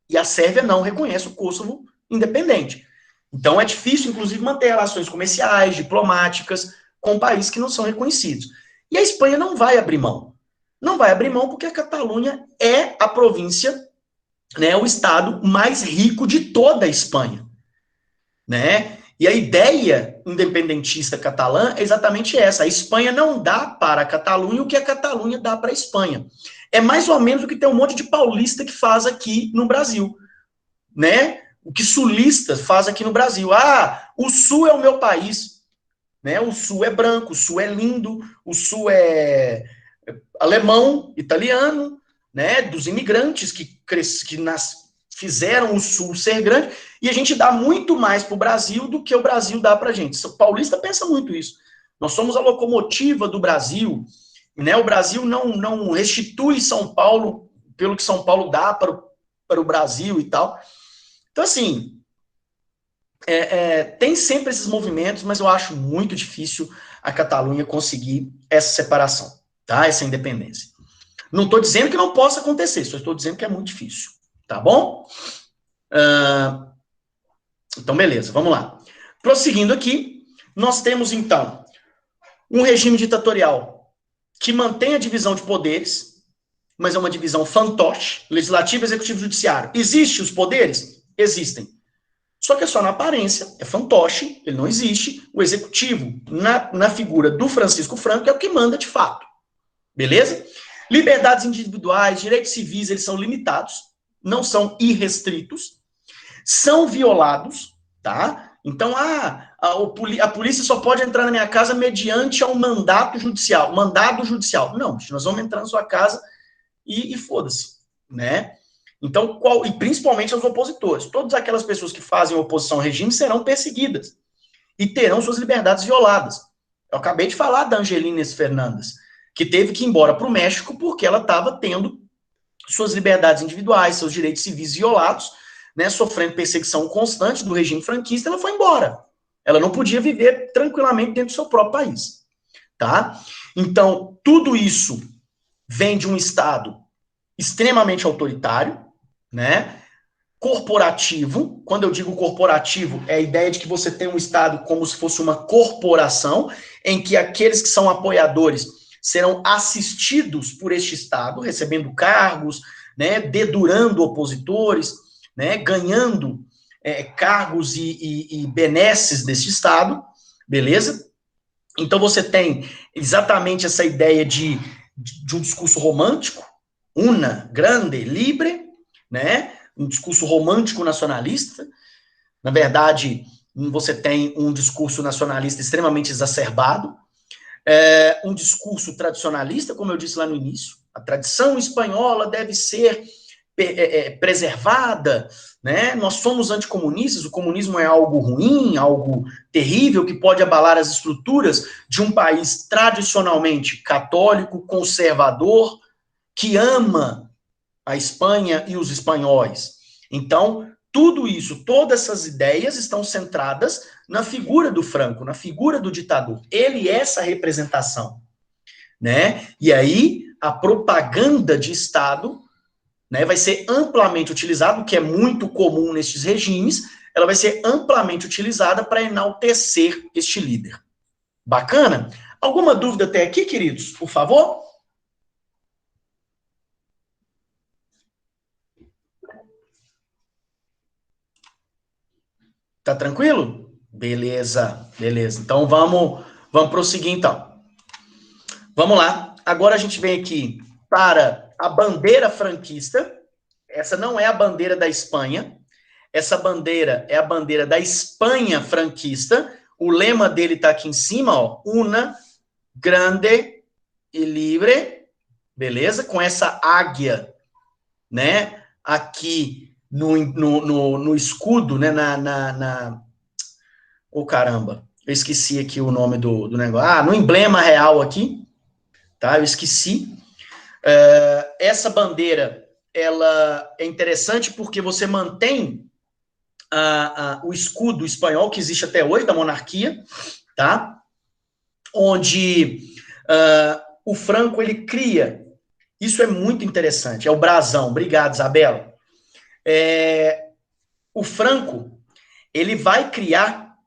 E a Sérvia não reconhece o Kosovo independente. Então, é difícil, inclusive, manter relações comerciais, diplomáticas, com países que não são reconhecidos. E a Espanha não vai abrir mão. Não vai abrir mão porque a Catalunha é a província, né, o estado mais rico de toda a Espanha. Né? E a ideia independentista catalã é exatamente essa. A Espanha não dá para a Catalunha o que a Catalunha dá para a Espanha. É mais ou menos o que tem um monte de paulista que faz aqui no Brasil. Né? O que sulista faz aqui no Brasil. Ah, o Sul é o meu país. né? O Sul é branco, o Sul é lindo, o Sul é alemão, italiano, né? Dos imigrantes que fizeram o Sul ser grande, e a gente dá muito mais para o Brasil do que o Brasil dá para a gente. O paulista pensa muito isso. Nós somos a locomotiva do Brasil, né? O Brasil não restitui São Paulo pelo que São Paulo dá para o Brasil e tal. Então, assim, tem sempre esses movimentos, mas eu acho muito difícil a Catalunha conseguir essa separação, tá? Essa independência. Não estou dizendo que não possa acontecer, só estou dizendo que é muito difícil, tá bom? Então, beleza, vamos lá. Prosseguindo aqui, nós temos, então, um regime ditatorial que mantém a divisão de poderes, mas é uma divisão fantoche, legislativo, executivo e judiciário. Existem os poderes? Existem. Só que é só na aparência, é fantoche, ele não existe. O executivo, na figura do Francisco Franco, é o que manda de fato. Beleza? Liberdades individuais, direitos civis, eles são limitados, não são irrestritos, são violados, tá? Então, a polícia só pode entrar na minha casa mediante um mandato judicial. Mandado judicial. Não, nós vamos entrar na sua casa e foda-se, né? Então, e principalmente os opositores. Todas aquelas pessoas que fazem oposição ao regime serão perseguidas e terão suas liberdades violadas. Eu acabei de falar da Angelina Fernandes, que teve que ir embora para o México porque ela estava tendo suas liberdades individuais, seus direitos civis violados, né, sofrendo perseguição constante do regime franquista. Ela foi embora. Ela não podia viver tranquilamente dentro do seu próprio país, tá? Então, tudo isso vem de um Estado extremamente autoritário, né? Corporativo. Quando eu digo corporativo, é a ideia de que você tem um Estado como se fosse uma corporação, em que aqueles que são apoiadores serão assistidos por este Estado, recebendo cargos, né, dedurando opositores, né, ganhando cargos e benesses desse Estado, beleza? Então você tem exatamente essa ideia de um discurso romântico, una, grande, libre, né? Um discurso romântico nacionalista. Na verdade, você tem um discurso nacionalista extremamente exacerbado, um discurso tradicionalista, como eu disse lá no início. A tradição espanhola deve ser preservada, né? Nós somos anticomunistas, o comunismo é algo ruim, algo terrível, que pode abalar as estruturas de um país tradicionalmente católico, conservador, que ama a Espanha e os espanhóis. Então, tudo isso, todas essas ideias estão centradas na figura do Franco, na figura do ditador. Ele é essa representação, né? E aí, a propaganda de Estado, né, vai ser amplamente utilizada, o que é muito comum nesses regimes, ela vai ser amplamente utilizada para enaltecer este líder. Bacana? Alguma dúvida até aqui, queridos? Por favor? Tá tranquilo? Beleza, beleza. Então vamos prosseguir então. Vamos lá. Agora a gente vem aqui para a bandeira franquista. Essa não é a bandeira da Espanha. Essa bandeira é a bandeira da Espanha franquista. O lema dele está aqui em cima, ó. Una, grande e livre. Beleza? Com essa águia, né? Aqui no escudo, né? Oh, caramba. Eu esqueci aqui o nome do negócio. No emblema real aqui, tá? Eu esqueci. Essa bandeira, ela é interessante porque você mantém o escudo espanhol que existe até hoje, da monarquia, tá? Onde o Franco, ele cria, isso é muito interessante, é o brasão. Obrigado, Isabela. O Franco, ele vai criar,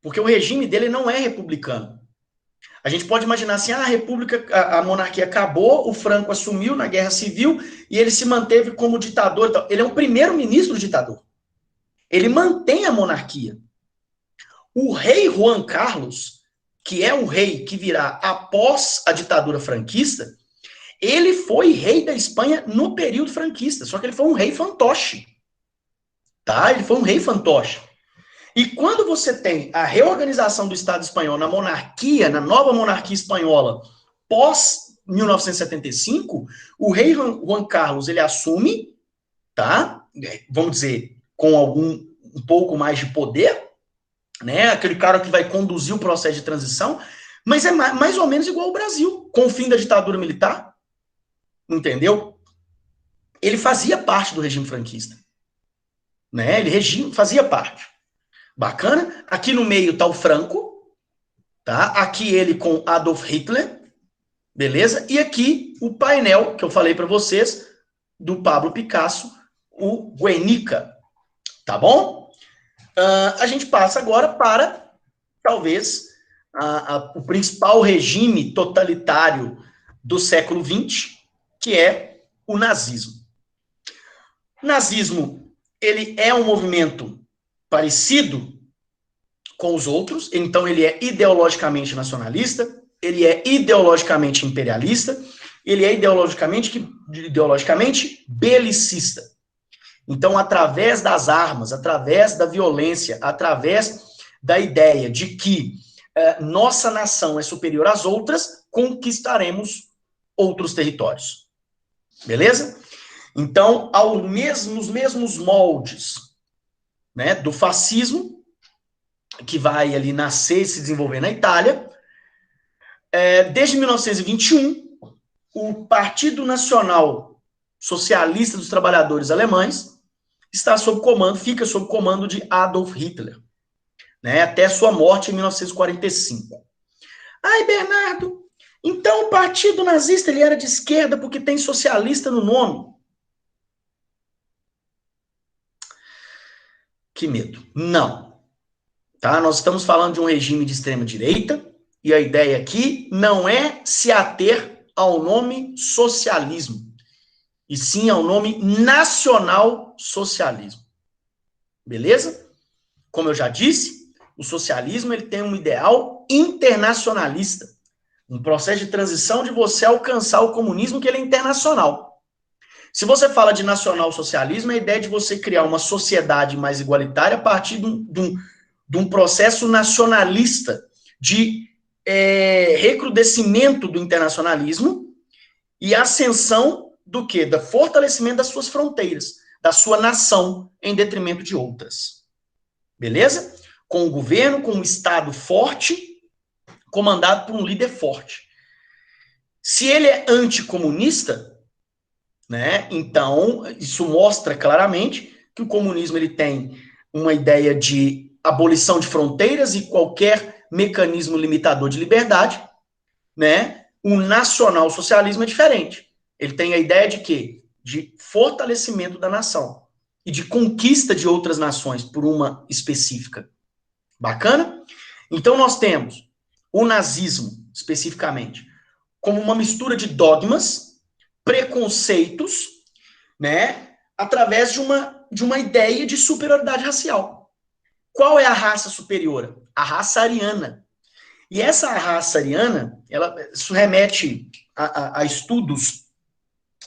porque o regime dele não é republicano. A gente pode imaginar assim, a monarquia acabou, o Franco assumiu na Guerra Civil e ele se manteve como ditador. Ele é um primeiro-ministro ditador. Ele mantém a monarquia. O rei Juan Carlos, que é o rei que virá após a ditadura franquista, ele foi rei da Espanha no período franquista, só que ele foi um rei fantoche. Tá? Ele foi um rei fantoche. E quando você tem a reorganização do Estado espanhol na monarquia, na nova monarquia espanhola, pós 1975, o rei Juan Carlos, ele assume, tá? Vamos dizer, com um pouco mais de poder, né? Aquele cara que vai conduzir o processo de transição, mas é mais ou menos igual ao Brasil, com o fim da ditadura militar, entendeu? Ele fazia parte do regime franquista, né? Ele fazia parte. Bacana? Aqui no meio tá o Franco, tá? Aqui ele com Adolf Hitler, beleza? E aqui o painel que eu falei para vocês do Pablo Picasso, o Guernica, tá bom? A gente passa agora para, talvez, o principal regime totalitário do século XX, que é o nazismo. O nazismo, ele é um movimento parecido com os outros, então ele é ideologicamente nacionalista, ele é ideologicamente imperialista, ele é ideologicamente belicista. Então, através das armas, através da violência, através da ideia de que nossa nação é superior às outras, conquistaremos outros territórios. Beleza? Então, nos mesmos moldes, né, do fascismo, que vai ali nascer e se desenvolver na Itália, desde 1921, o Partido Nacional Socialista dos Trabalhadores Alemães fica sob comando de Adolf Hitler, né, até sua morte em 1945. Ai, Bernardo, então o partido nazista ele era de esquerda porque tem socialista no nome? Que medo. Não. Tá? Nós estamos falando de um regime de extrema-direita e a ideia aqui não é se ater ao nome socialismo, e sim ao nome nacional-socialismo. Beleza? Como eu já disse, o socialismo ele tem um ideal internacionalista, um processo de transição de você alcançar o comunismo que ele é internacional. Se você fala de nacional-socialismo, é a ideia de você criar uma sociedade mais igualitária a partir de um processo nacionalista de recrudescimento do internacionalismo e ascensão do quê? Do fortalecimento das suas fronteiras, da sua nação, em detrimento de outras. Beleza? Com o governo, com um Estado forte, comandado por um líder forte. Se ele é anticomunista, né, então isso mostra claramente que o comunismo ele tem uma ideia de abolição de fronteiras e qualquer mecanismo limitador de liberdade, né? O nacional-socialismo é diferente. Ele tem a ideia de quê? De fortalecimento da nação e de conquista de outras nações por uma específica. Bacana? Então nós temos o nazismo, especificamente, como uma mistura de dogmas, preconceitos, né, através de uma ideia de superioridade racial. Qual é a raça superior? A raça ariana. E essa raça ariana, isso remete a estudos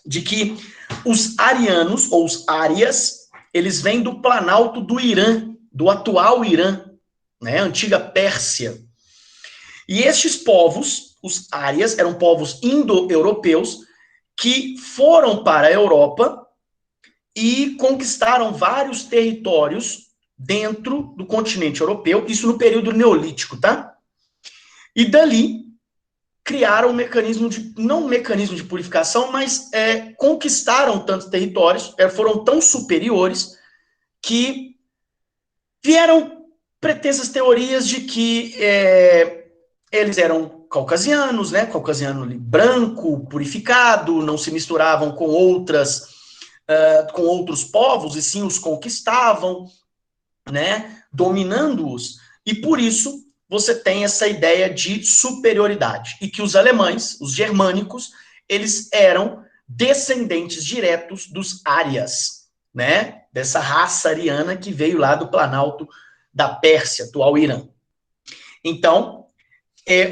de que os arianos, ou os árias, eles vêm do Planalto do Irã, do atual Irã, né, antiga Pérsia. E estes povos, os árias, eram povos indo-europeus que foram para a Europa e conquistaram vários territórios dentro do continente europeu, isso no período neolítico, tá? E dali criaram um mecanismo não um mecanismo de purificação, mas conquistaram tantos territórios, foram tão superiores que vieram pretensas teorias de que eles eram caucasianos, né? Caucasiano branco, purificado, não se misturavam com outros povos, e sim os conquistavam, né? Dominando-os. E por isso você tem essa ideia de superioridade. E que os alemães, os germânicos, eles eram descendentes diretos dos árias, né? Dessa raça ariana que veio lá do Planalto da Pérsia, atual Irã. Então,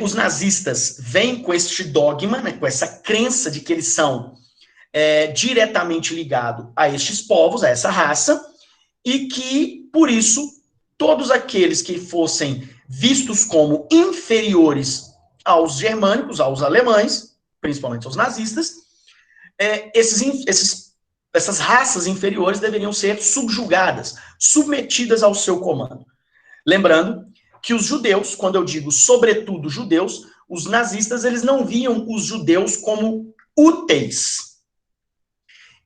os nazistas vêm com este dogma, né, com essa crença de que eles são diretamente ligados a estes povos, a essa raça, e que, por isso, todos aqueles que fossem vistos como inferiores aos germânicos, aos alemães, principalmente aos nazistas, essas raças inferiores deveriam ser subjugadas, submetidas ao seu comando. Lembrando que os judeus, quando eu digo sobretudo judeus, os nazistas eles não viam os judeus como úteis.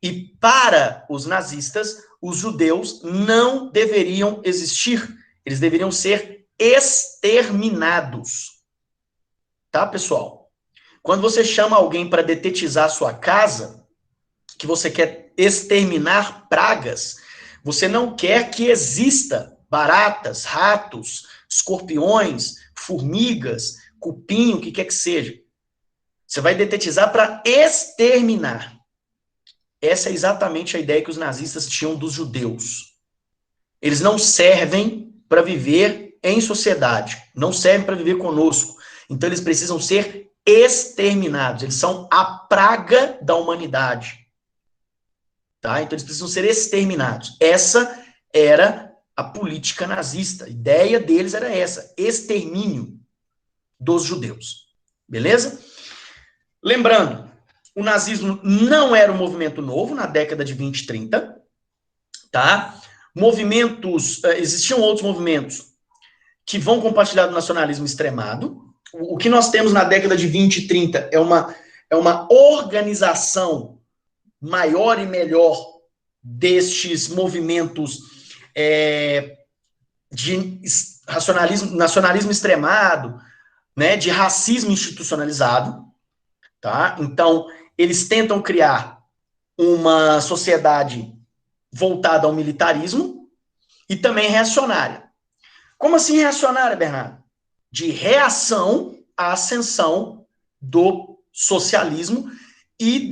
E para os nazistas, os judeus não deveriam existir. Eles deveriam ser exterminados. Tá, pessoal? Quando você chama alguém para detetizar a sua casa, que você quer exterminar pragas, você não quer que exista baratas, ratos, escorpiões, formigas, cupim, o que quer que seja. Você vai detetizar para exterminar. Essa é exatamente a ideia que os nazistas tinham dos judeus. Eles não servem para viver em sociedade, não servem para viver conosco. Então eles precisam ser exterminados. Eles são a praga da humanidade. Tá? Então eles precisam ser exterminados. Essa era a política nazista. A ideia deles era essa: extermínio dos judeus. Beleza? Lembrando, o nazismo não era um movimento novo na década de 20 e 30, tá? Existiam outros movimentos que vão compartilhar do nacionalismo extremado. O que nós temos na década de 20 e 30 é uma organização maior e melhor destes movimentos de nacionalismo extremado, né, de racismo institucionalizado. Tá? Então, eles tentam criar uma sociedade voltada ao militarismo e também reacionária. Como assim reacionária, Bernardo? De reação à ascensão do socialismo e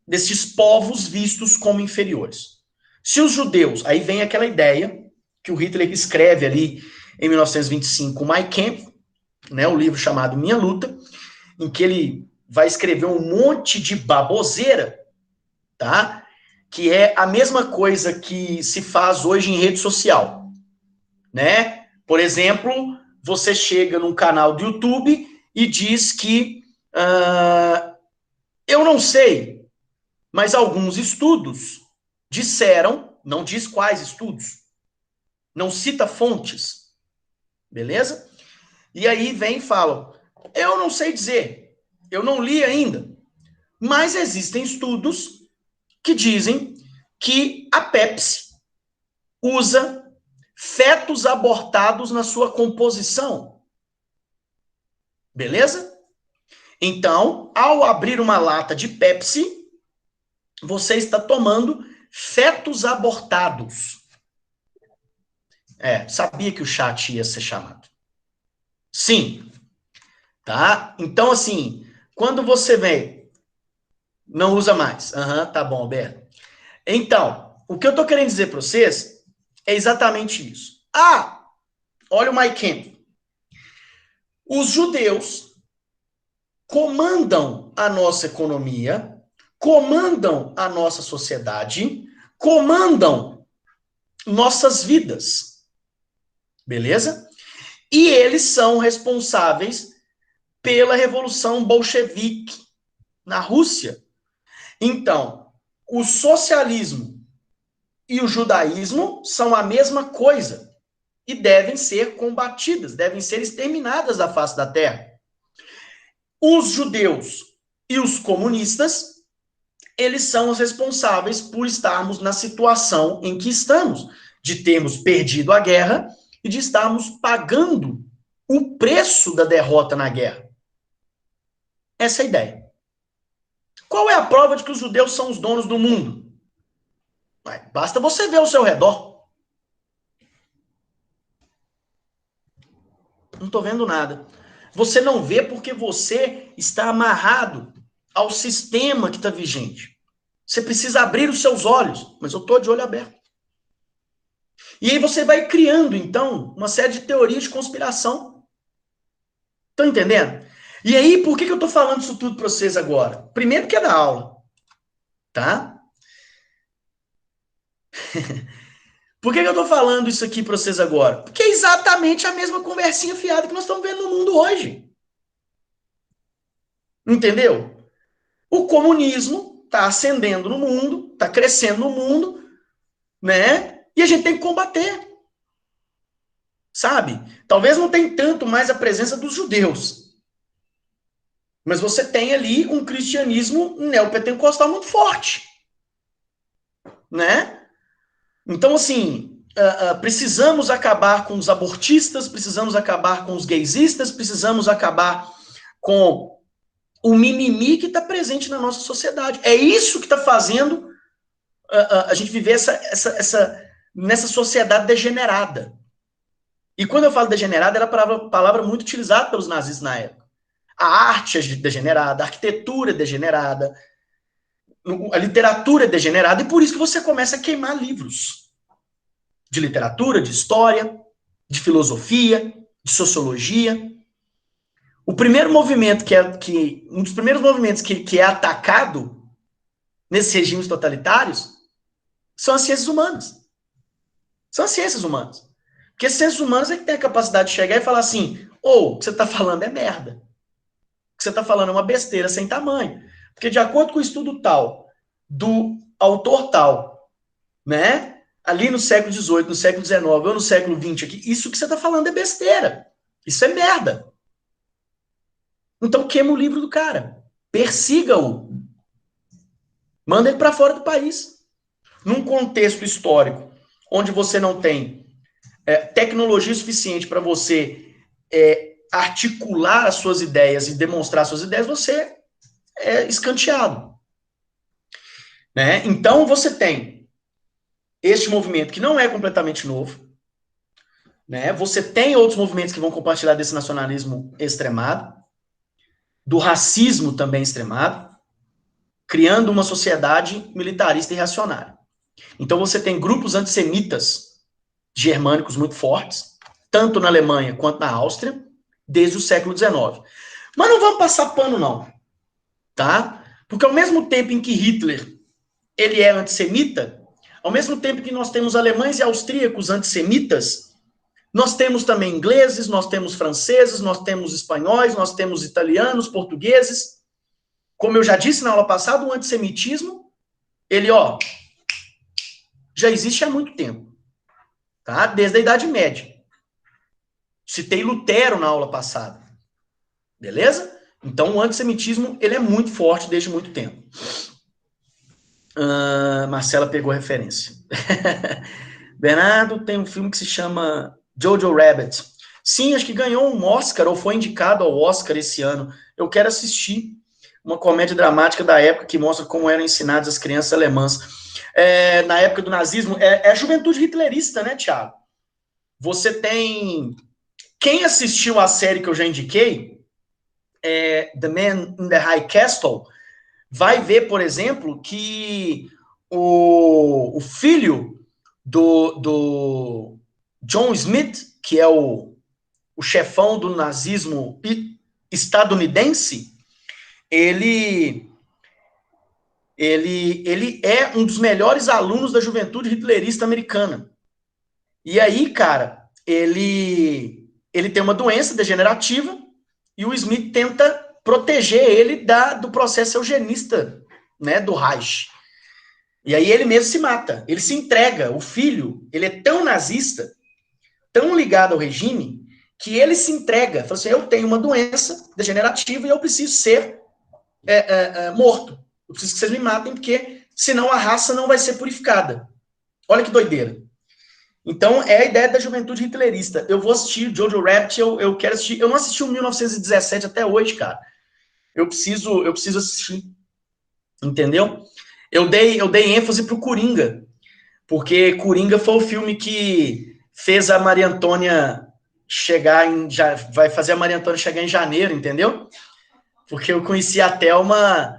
desses povos vistos como inferiores. Se os judeus, aí vem aquela ideia que o Hitler escreve ali em 1925, Mein Kampf, né, o livro chamado Minha Luta, em que ele vai escrever um monte de baboseira, tá? Que é a mesma coisa que se faz hoje em rede social, né? Por exemplo, você chega num canal do YouTube e diz que eu não sei, mas alguns estudos disseram, não diz quais estudos, não cita fontes, beleza? E aí vem e fala, eu não sei dizer, eu não li ainda, mas existem estudos que dizem que a Pepsi usa fetos abortados na sua composição. Beleza? Então, ao abrir uma lata de Pepsi, você está tomando fetos abortados. Sabia que o chat ia ser chamado. Sim. Tá? Então, assim, quando você vê, não usa mais. Tá bom, Alberto. Então, o que eu tô querendo dizer para vocês é exatamente isso. Olha o Mein Kampf. Os judeus comandam a nossa economia, comandam a nossa sociedade, comandam nossas vidas. Beleza? E eles são responsáveis pela Revolução Bolchevique na Rússia. Então, o socialismo e o judaísmo são a mesma coisa e devem ser combatidas, devem ser exterminadas da face da terra. Os judeus e os comunistas, eles são os responsáveis por estarmos na situação em que estamos, de termos perdido a guerra e de estarmos pagando o preço da derrota na guerra. Essa é a ideia. Qual é a prova de que os judeus são os donos do mundo? Basta você ver ao seu redor. Não estou vendo nada. Você não vê porque você está amarrado ao sistema que está vigente. Você precisa abrir os seus olhos, mas eu estou de olho aberto. E aí você vai criando, então, uma série de teorias de conspiração. Estão entendendo? E aí, por que eu estou falando isso tudo para vocês agora? Primeiro que é da aula, tá? Por que eu estou falando isso aqui para vocês agora? Porque é exatamente a mesma conversinha fiada que nós estamos vendo no mundo hoje. Entendeu? O comunismo está ascendendo no mundo, está crescendo no mundo, né? E a gente tem que combater. Sabe? Talvez não tenha tanto mais a presença dos judeus. Mas você tem ali um cristianismo neopentecostal muito forte. Né? Então, assim, precisamos acabar com os abortistas, precisamos acabar com os gaysistas, precisamos acabar com o mimimi que está presente na nossa sociedade. É isso que está fazendo a gente viver nessa sociedade degenerada. E quando eu falo degenerada, era a palavra muito utilizada pelos nazistas na época. A arte é degenerada, a arquitetura é degenerada, a literatura é degenerada, e por isso que você começa a queimar livros de literatura, de história, de filosofia, de sociologia. O primeiro movimento um dos primeiros movimentos que é atacado nesses regimes totalitários são as ciências humanas. São as ciências humanas. Porque as ciências humanas é que tem a capacidade de chegar e falar assim, o que você está falando é merda. O que você está falando é uma besteira sem tamanho. Porque de acordo com o estudo tal, do autor tal, né, ali no século XVIII, no século XIX ou no século XX, aqui, isso que você está falando é besteira. Isso é merda. Então queima o livro do cara. Persiga-o. Manda ele para fora do país. Num contexto histórico onde você não tem tecnologia suficiente para você articular as suas ideias e demonstrar suas ideias, você é escanteado. Né? Então, você tem este movimento que não é completamente novo. Né? Você tem outros movimentos que vão compartilhar desse nacionalismo extremado, do racismo também extremado, criando uma sociedade militarista e reacionária. Então, você tem grupos antissemitas germânicos muito fortes, tanto na Alemanha quanto na Áustria, desde o século XIX. Mas não vamos passar pano, não. Tá? Porque ao mesmo tempo em que Hitler ele é antissemita, ao mesmo tempo que nós temos alemães e austríacos antissemitas, nós temos também ingleses, nós temos franceses, nós temos espanhóis, nós temos italianos, portugueses. Como eu já disse na aula passada, o antissemitismo, ele, já existe há muito tempo. Tá? Desde a Idade Média. Citei Lutero na aula passada. Beleza? Então, o antissemitismo, ele é muito forte desde muito tempo. Marcela pegou a referência. Bernardo tem um filme que se chama Jojo Rabbit. Sim, acho que ganhou um Oscar, ou foi indicado ao Oscar esse ano. Eu quero assistir uma comédia dramática da época que mostra como eram ensinadas as crianças alemãs. Na época do nazismo, é a juventude hitlerista, né, Thiago? Você tem... Quem assistiu a série que eu já indiquei, The Man in the High Castle, vai ver, por exemplo, que o filho do John Smith, que é o chefão do nazismo estadunidense, ele é um dos melhores alunos da juventude hitlerista americana. E aí, cara, ele tem uma doença degenerativa e o Smith tenta proteger ele do processo eugenista, né, do Reich. E aí ele mesmo se mata, ele se entrega. O filho, ele é tão nazista, tão ligado ao regime, que ele se entrega. Fala assim, eu tenho uma doença degenerativa e eu preciso ser morto. Eu preciso que vocês me matem, porque senão a raça não vai ser purificada. Olha que doideira. Então, é a ideia da juventude hitlerista. Eu vou assistir Jojo Rabbit, eu quero assistir. Eu não assisti o 1917 até hoje, cara. Eu preciso assistir. Entendeu? Eu dei ênfase pro Coringa, porque Coringa foi o filme que fez a Maria Antônia vai fazer a Maria Antônia chegar em janeiro, entendeu? Porque eu conheci a Thelma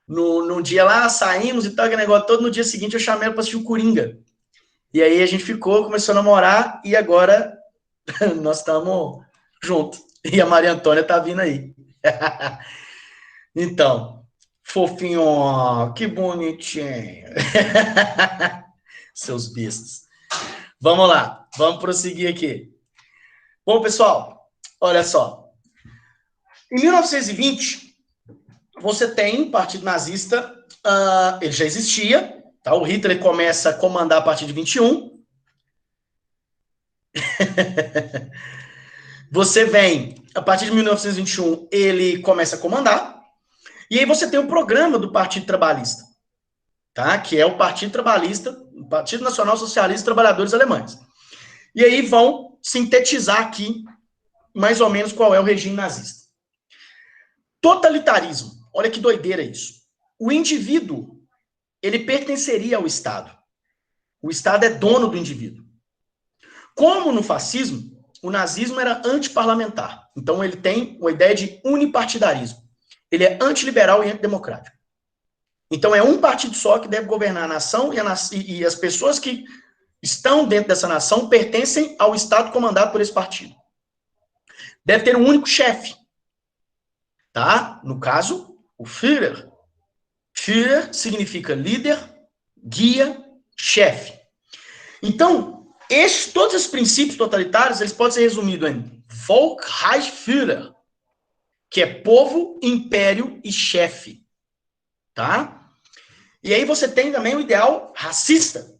no dia lá, saímos e tal, aquele negócio todo, no dia seguinte eu chamei ela pra assistir o Coringa. E aí a gente começou a namorar, e agora nós estamos juntos. E a Maria Antônia tá vindo aí. Então, fofinho, que bonitinho. Seus bestas. Vamos lá, vamos prosseguir aqui. Bom, pessoal, olha só. Em 1920, você tem o Partido Nazista, ele já existia, tá? O Hitler começa a comandar a partir de 21. Você vem, a partir de 1921, ele começa a comandar, e aí você tem o programa do Partido Trabalhista, tá? Que é o Partido Trabalhista, o Partido Nacional Socialista dos Trabalhadores Alemães. E aí vão sintetizar aqui, mais ou menos, qual é o regime nazista. Totalitarismo. Olha que doideira isso. O indivíduo, ele pertenceria ao Estado. O Estado é dono do indivíduo. Como no fascismo, o nazismo era antiparlamentar. Então ele tem uma ideia de unipartidarismo. Ele é antiliberal e antidemocrático. Então é um partido só que deve governar a nação e as pessoas que estão dentro dessa nação pertencem ao Estado comandado por esse partido. Deve ter um único chefe. Tá? No caso, o Führer. Führer significa líder, guia, chefe. Então, todos esses princípios totalitários, eles podem ser resumidos em Volk, Reich, Führer, que é povo, império e chefe. Tá? E aí você tem também o ideal racista.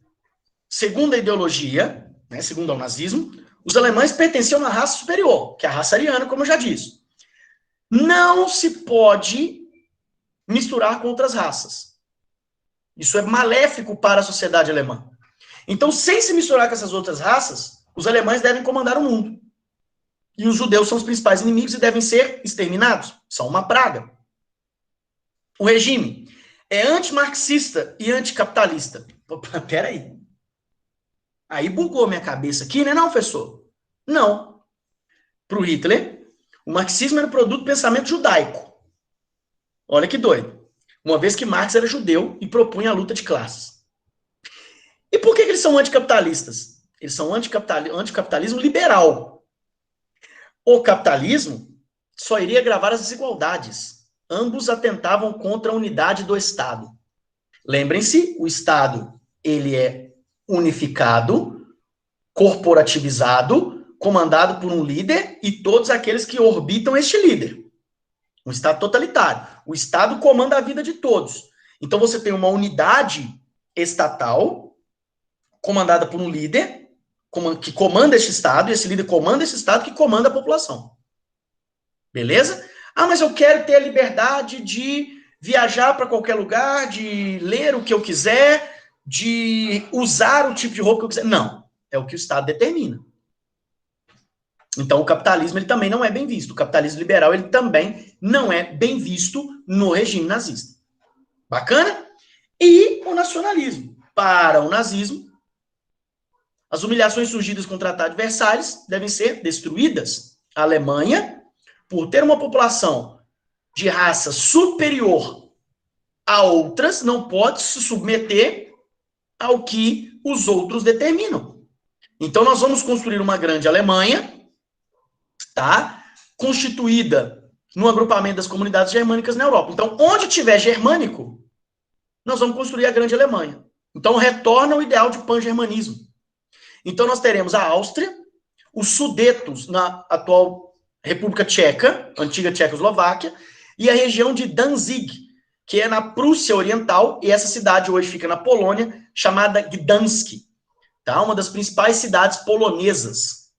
Segundo a ideologia, né, segundo o nazismo, os alemães pertenciam a uma raça superior, que é a raça ariana, como eu já disse. Não se pode misturar com outras raças. Isso é maléfico para a sociedade alemã. Então, sem se misturar com essas outras raças, os alemães devem comandar o mundo. E os judeus são os principais inimigos e devem ser exterminados. São uma praga. O regime é antimarxista e anticapitalista. Peraí. Aí bugou minha cabeça aqui, né, não, professor? Não. Para o Hitler, o marxismo era produto do pensamento judaico. Olha que doido. Uma vez que Marx era judeu e propunha a luta de classes. E por que eles são anticapitalistas? Eles são anticapitalismo liberal. O capitalismo só iria agravar as desigualdades. Ambos atentavam contra a unidade do Estado. Lembrem-se, o Estado ele é unificado, corporativizado, comandado por um líder e todos aqueles que orbitam este líder. Um Estado totalitário. O Estado comanda a vida de todos. Então você tem uma unidade estatal comandada por um líder que comanda este Estado, e esse líder comanda esse Estado que comanda a população. Beleza? Ah, mas eu quero ter a liberdade de viajar para qualquer lugar, de ler o que eu quiser, de usar o tipo de roupa que eu quiser. Não. É o que o Estado determina. Então, o capitalismo ele também não é bem visto. O capitalismo liberal ele também não é bem visto no regime nazista. Bacana? E o nacionalismo. Para o nazismo, as humilhações surgidas com o Tratado de Versalhes devem ser destruídas. A Alemanha, por ter uma população de raça superior a outras, não pode se submeter ao que os outros determinam. Então, nós vamos construir uma grande Alemanha, tá? Constituída no agrupamento das comunidades germânicas na Europa. Então, onde tiver germânico, nós vamos construir a grande Alemanha. Então, retorna o ideal de pan-germanismo. Então, nós teremos a Áustria, os Sudetos na atual República Tcheca, antiga Tchecoslováquia, e a região de Danzig, que é na Prússia Oriental, e essa cidade hoje fica na Polônia, chamada Gdansk, tá? Uma das principais cidades polonesas,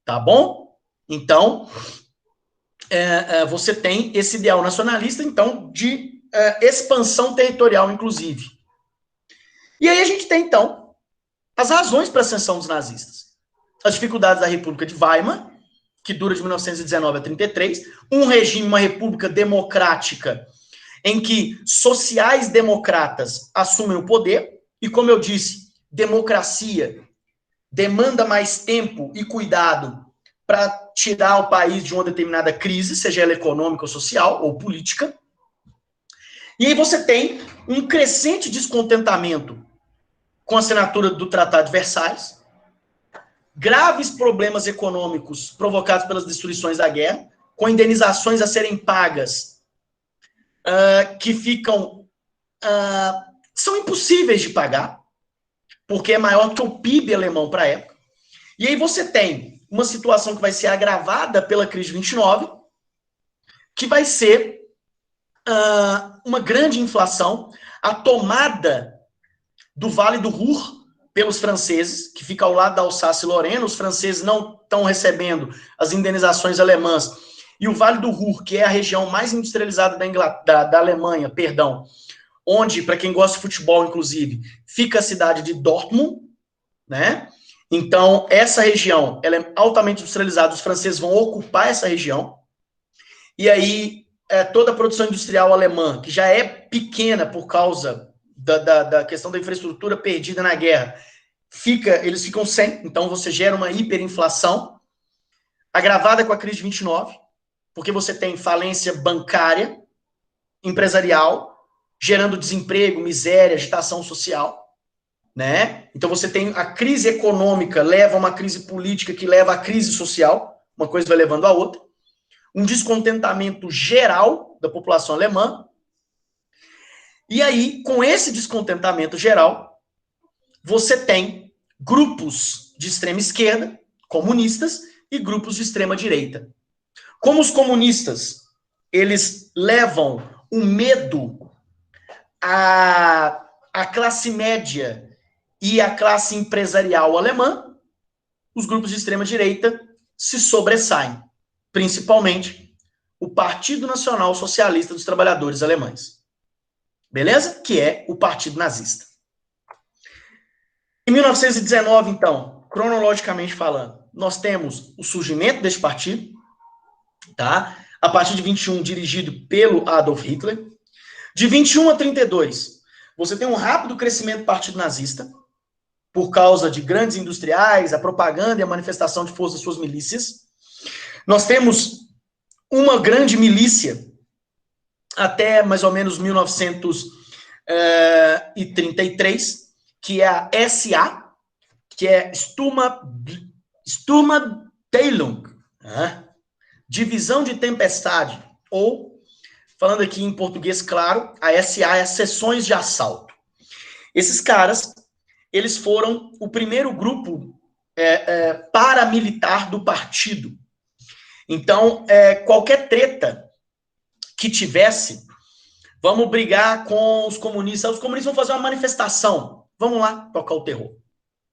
tá bom? Então, você tem esse ideal nacionalista, então, de expansão territorial, inclusive. E aí a gente tem, então, as razões para a ascensão dos nazistas. As dificuldades da República de Weimar, que dura de 1919 a 1933, um regime, uma república democrática, em que sociais-democratas assumem o poder, e como eu disse, democracia demanda mais tempo e cuidado para tirar o país de uma determinada crise, seja ela econômica ou social, ou política. E aí você tem um crescente descontentamento com a assinatura do Tratado de Versalhes, graves problemas econômicos provocados pelas destruições da guerra, com indenizações a serem pagas que são impossíveis de pagar. porque é maior que o PIB alemão para a época. E aí você tem uma situação que vai ser agravada pela crise de 29, que vai ser uma grande inflação, a tomada do Vale do Ruhr pelos franceses, que fica ao lado da Alsácia e Lorena. Os franceses não estão recebendo as indenizações alemãs, e o Vale do Ruhr, que é a região mais industrializada da Alemanha, onde, para quem gosta de futebol, inclusive, fica a cidade de Dortmund, né? Então, essa região, ela é altamente industrializada, os franceses vão ocupar essa região, e aí toda a produção industrial alemã, que já é pequena por causa da questão da infraestrutura perdida na guerra, eles ficam sem, então você gera uma hiperinflação, agravada com a crise de 29, porque você tem falência bancária, empresarial, gerando desemprego, miséria, agitação social, né? Então você tem a crise econômica, leva a uma crise política que leva à crise social, uma coisa vai levando a outra, um descontentamento geral da população alemã, e aí, com esse descontentamento geral, você tem grupos de extrema esquerda, comunistas, e grupos de extrema direita. Como os comunistas, eles levam o medo à classe média e à classe empresarial alemã, os grupos de extrema direita se sobressaem, principalmente o Partido Nacional Socialista dos Trabalhadores Alemães. Beleza? Que é o Partido Nazista. Em 1919, então, cronologicamente falando, nós temos o surgimento desse partido, tá? A partir de 21, dirigido pelo Adolf Hitler. De 21 a 32, você tem um rápido crescimento do Partido Nazista, por causa de grandes industriais, a propaganda e a manifestação de força das suas milícias. Nós temos uma grande milícia até mais ou menos 1933, que é a SA, que é Sturmabteilung, né? Divisão de Tempestade, ou, falando aqui em português claro, a SA é as Seções de Assalto. Esses caras, eles foram o primeiro grupo paramilitar do partido. Então, qualquer treta que tivesse, vamos brigar com os comunistas vão fazer uma manifestação, vamos lá tocar o terror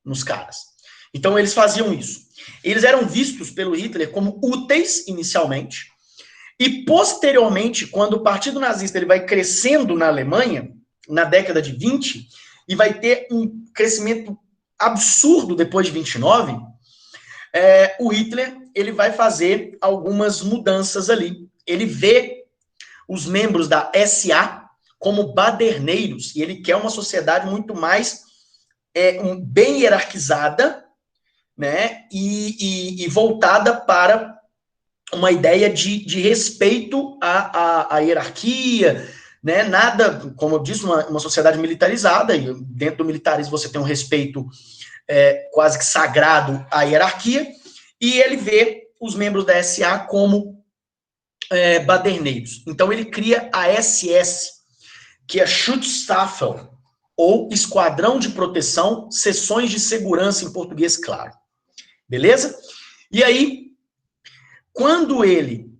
nos caras. Então, eles faziam isso. Eles eram vistos pelo Hitler como úteis, inicialmente, e, posteriormente, quando o Partido Nazista ele vai crescendo na Alemanha, na década de 20, e vai ter um crescimento absurdo depois de 29, o Hitler ele vai fazer algumas mudanças ali. Ele vê os membros da SA como baderneiros, e ele quer uma sociedade muito mais bem hierarquizada, né, e voltada para uma ideia de respeito à hierarquia, né, nada, como eu disse, uma sociedade militarizada, e dentro do militarismo você tem um respeito quase que sagrado à hierarquia, e ele vê os membros da SA como baderneiros. Então ele cria a SS, que é Schutzstaffel, ou Esquadrão de Proteção, Seções de Segurança, em português claro. Beleza? E aí, quando ele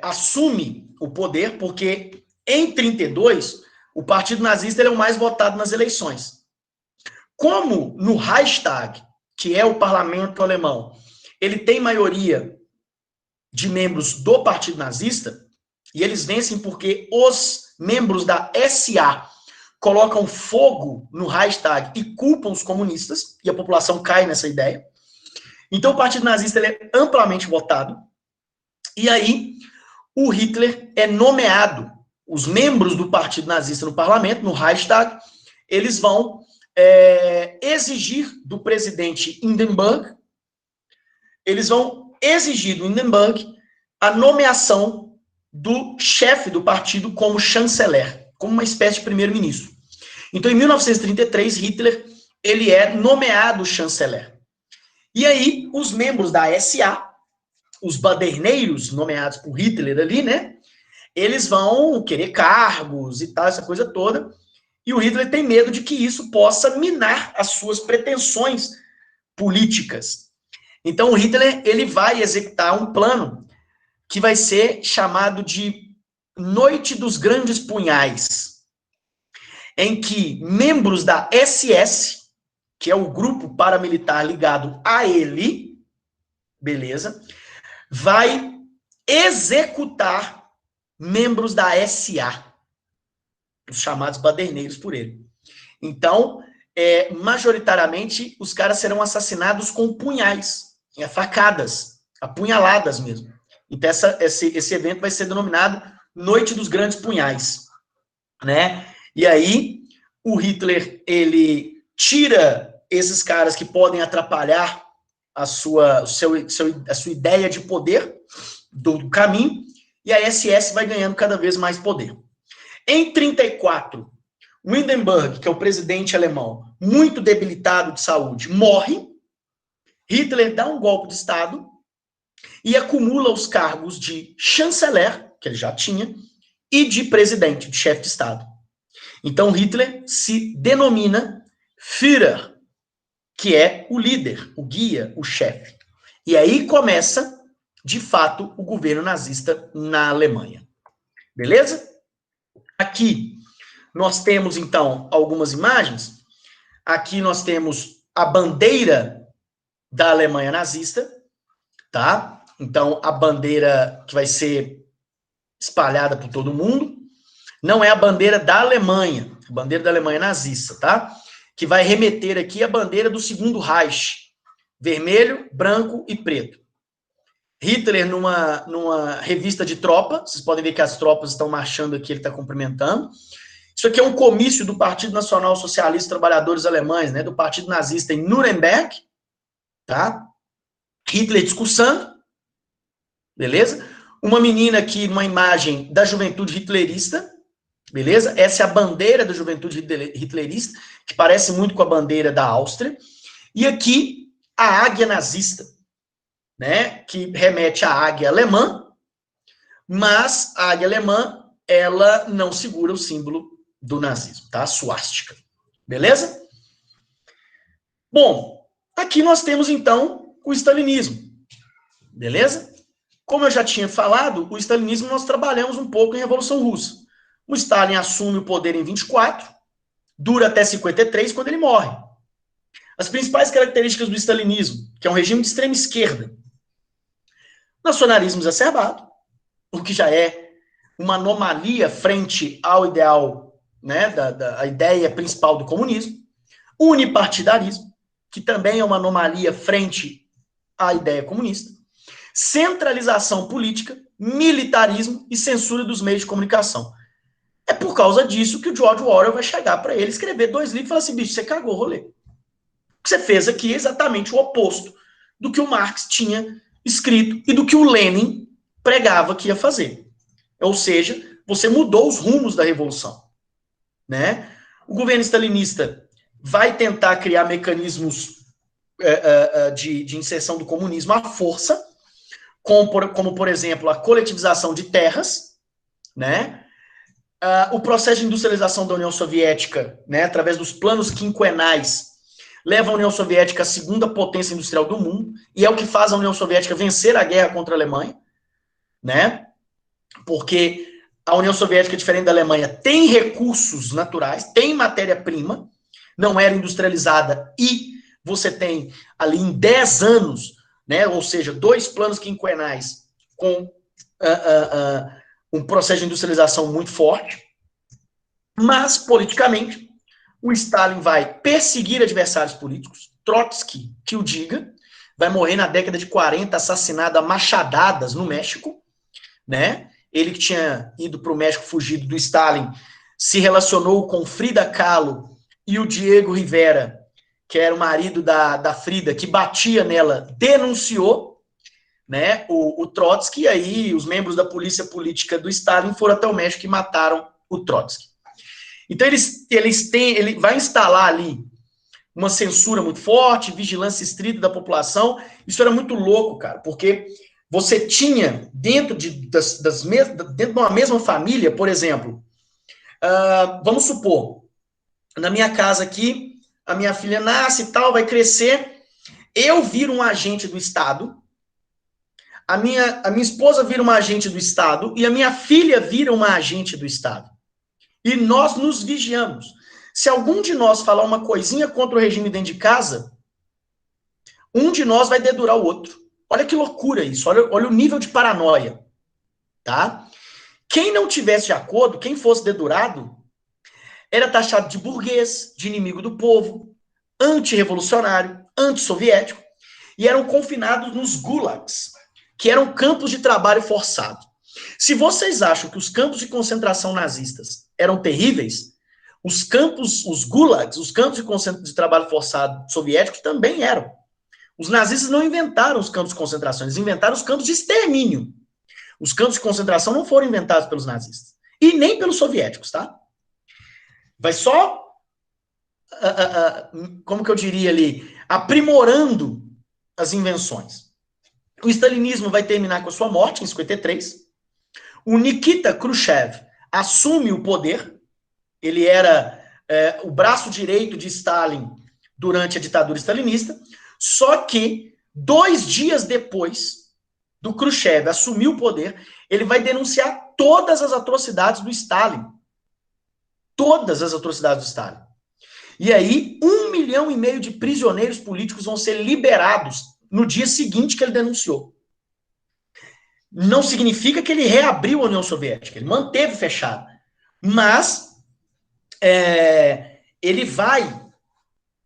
assume o poder, porque em 32, o Partido Nazista ele é o mais votado nas eleições. Como no Reichstag, que é o parlamento alemão, ele tem maioria de membros do Partido Nazista, e eles vencem porque os membros da SA colocam fogo no Reichstag e culpam os comunistas, e a população cai nessa ideia. Então o Partido Nazista ele é amplamente votado, e aí o Hitler é nomeado. Os membros do Partido Nazista no parlamento, no Reichstag, eles vão exigir do presidente Hindenburg, eles vão exigir do Hindenburg a nomeação do chefe do partido como chanceler, como uma espécie de primeiro-ministro. Então, em 1933, Hitler ele é nomeado chanceler. E aí, os membros da SA, os baderneiros nomeados por Hitler ali, né? Eles vão querer cargos e tal, essa coisa toda. E o Hitler tem medo de que isso possa minar as suas pretensões políticas. Então o Hitler ele vai executar um plano que vai ser chamado de Noite dos Grandes Punhais, em que membros da SS, que é o grupo paramilitar ligado a ele, beleza, vai executar membros da SA, os chamados baderneiros por ele. Então, majoritariamente, os caras serão assassinados com punhais, facadas, apunhaladas mesmo. Então, esse evento vai ser denominado Noite dos Grandes Punhais, né? E aí, o Hitler, ele tira esses caras que podem atrapalhar a sua ideia de poder do caminho, e a SS vai ganhando cada vez mais poder. Em 1934, Hindenburg, que é o presidente alemão, muito debilitado de saúde, morre. Hitler dá um golpe de Estado e acumula os cargos de chanceler, que ele já tinha, e de presidente, de chefe de Estado. Então Hitler se denomina Führer, que é o líder, o guia, o chefe. E aí começa, de fato, o governo nazista na Alemanha. Beleza? Aqui nós temos, então, algumas imagens. Aqui nós temos a bandeira da Alemanha nazista, tá? Então, a bandeira que vai ser espalhada por todo mundo. Não é a bandeira da Alemanha, a bandeira da Alemanha nazista, tá? Que vai remeter aqui a bandeira do Segundo Reich. Vermelho, branco e preto. Hitler numa revista de tropa, vocês podem ver que as tropas estão marchando aqui, ele está cumprimentando. Isso aqui é um comício do Partido Nacional Socialista Trabalhadores Alemães, né, do Partido Nazista em Nuremberg, tá? Hitler discursando, beleza? Uma menina aqui, numa imagem da juventude hitlerista, beleza? Essa é a bandeira da juventude hitlerista, que parece muito com a bandeira da Áustria. E aqui, a águia nazista, né, que remete à águia alemã, mas a águia alemã, ela não segura o símbolo do nazismo, tá? A suástica. Beleza? Bom, aqui nós temos, então, o stalinismo. Beleza? Como eu já tinha falado, o stalinismo nós trabalhamos um pouco em Revolução Russa. O Stalin assume o poder em 24, dura até 53, quando ele morre. As principais características do stalinismo, que é um regime de extrema esquerda. Nacionalismo exacerbado, o que já é uma anomalia frente ao ideal, né, a ideia principal do comunismo. Unipartidarismo, que também é uma anomalia frente à ideia comunista. Centralização política, militarismo e censura dos meios de comunicação. É por causa disso que o George Orwell vai chegar para ele, escrever 2 livros e falar assim, bicho, você cagou o rolê. O que você fez aqui é exatamente o oposto do que o Marx tinha escrito e do que o Lenin pregava que ia fazer. Ou seja, você mudou os rumos da revolução, né? O governo stalinista vai tentar criar mecanismos de inserção do comunismo à força, como, por exemplo, a coletivização de terras, né? O processo de industrialização da União Soviética, né, através dos planos quinquenais, leva a União Soviética à segunda potência industrial do mundo, e é o que faz a União Soviética vencer a guerra contra a Alemanha, né? Porque a União Soviética, diferente da Alemanha, tem recursos naturais, tem matéria-prima, não era industrializada, e você tem ali em 10 anos, né, ou seja, 2 planos quinquenais com um processo de industrialização muito forte, mas, politicamente, o Stalin vai perseguir adversários políticos, Trotsky, que o diga, vai morrer na década de 40, assassinado a machadadas no México, né? Ele que tinha ido para o México fugido do Stalin, se relacionou com Frida Kahlo e o Diego Rivera, que era o marido da Frida, que batia nela, denunciou, né, o Trotsky, e aí os membros da polícia política do Stalin foram até o México e mataram o Trotsky. Então ele vai instalar ali uma censura muito forte, vigilância estrita da população. Isso era muito louco, cara, porque você tinha dentro de uma mesma família, por exemplo, vamos supor, na minha casa aqui, a minha filha nasce e tal, vai crescer, eu viro um agente do Estado, a minha esposa vira uma agente do Estado e a minha filha vira uma agente do Estado. E nós nos vigiamos. Se algum de nós falar uma coisinha contra o regime dentro de casa, um de nós vai dedurar o outro. Olha que loucura isso, olha o nível de paranoia, tá? Quem não tivesse de acordo, quem fosse dedurado, era taxado de burguês, de inimigo do povo, antirrevolucionário, antissoviético, e eram confinados nos gulags, que eram campos de trabalho forçado. Se vocês acham que os campos de concentração nazistas eram terríveis, os campos, os gulags, os campos de trabalho forçado soviéticos também eram. Os nazistas não inventaram os campos de concentração, eles inventaram os campos de extermínio. Os campos de concentração não foram inventados pelos nazistas. E nem pelos soviéticos, tá? Vai só, como que eu diria ali, aprimorando as invenções. O stalinismo vai terminar com a sua morte, em 53. O Nikita Khrushchev assume o poder. Ele era o braço direito de Stalin durante a ditadura stalinista. Só que, 2 dias depois do Khrushchev assumir o poder, ele vai denunciar todas as atrocidades do Stalin. Todas as atrocidades do Stalin. E aí, 1,5 milhão de prisioneiros políticos vão ser liberados no dia seguinte que ele denunciou. Não significa que ele reabriu a União Soviética, ele manteve fechado. Mas ele vai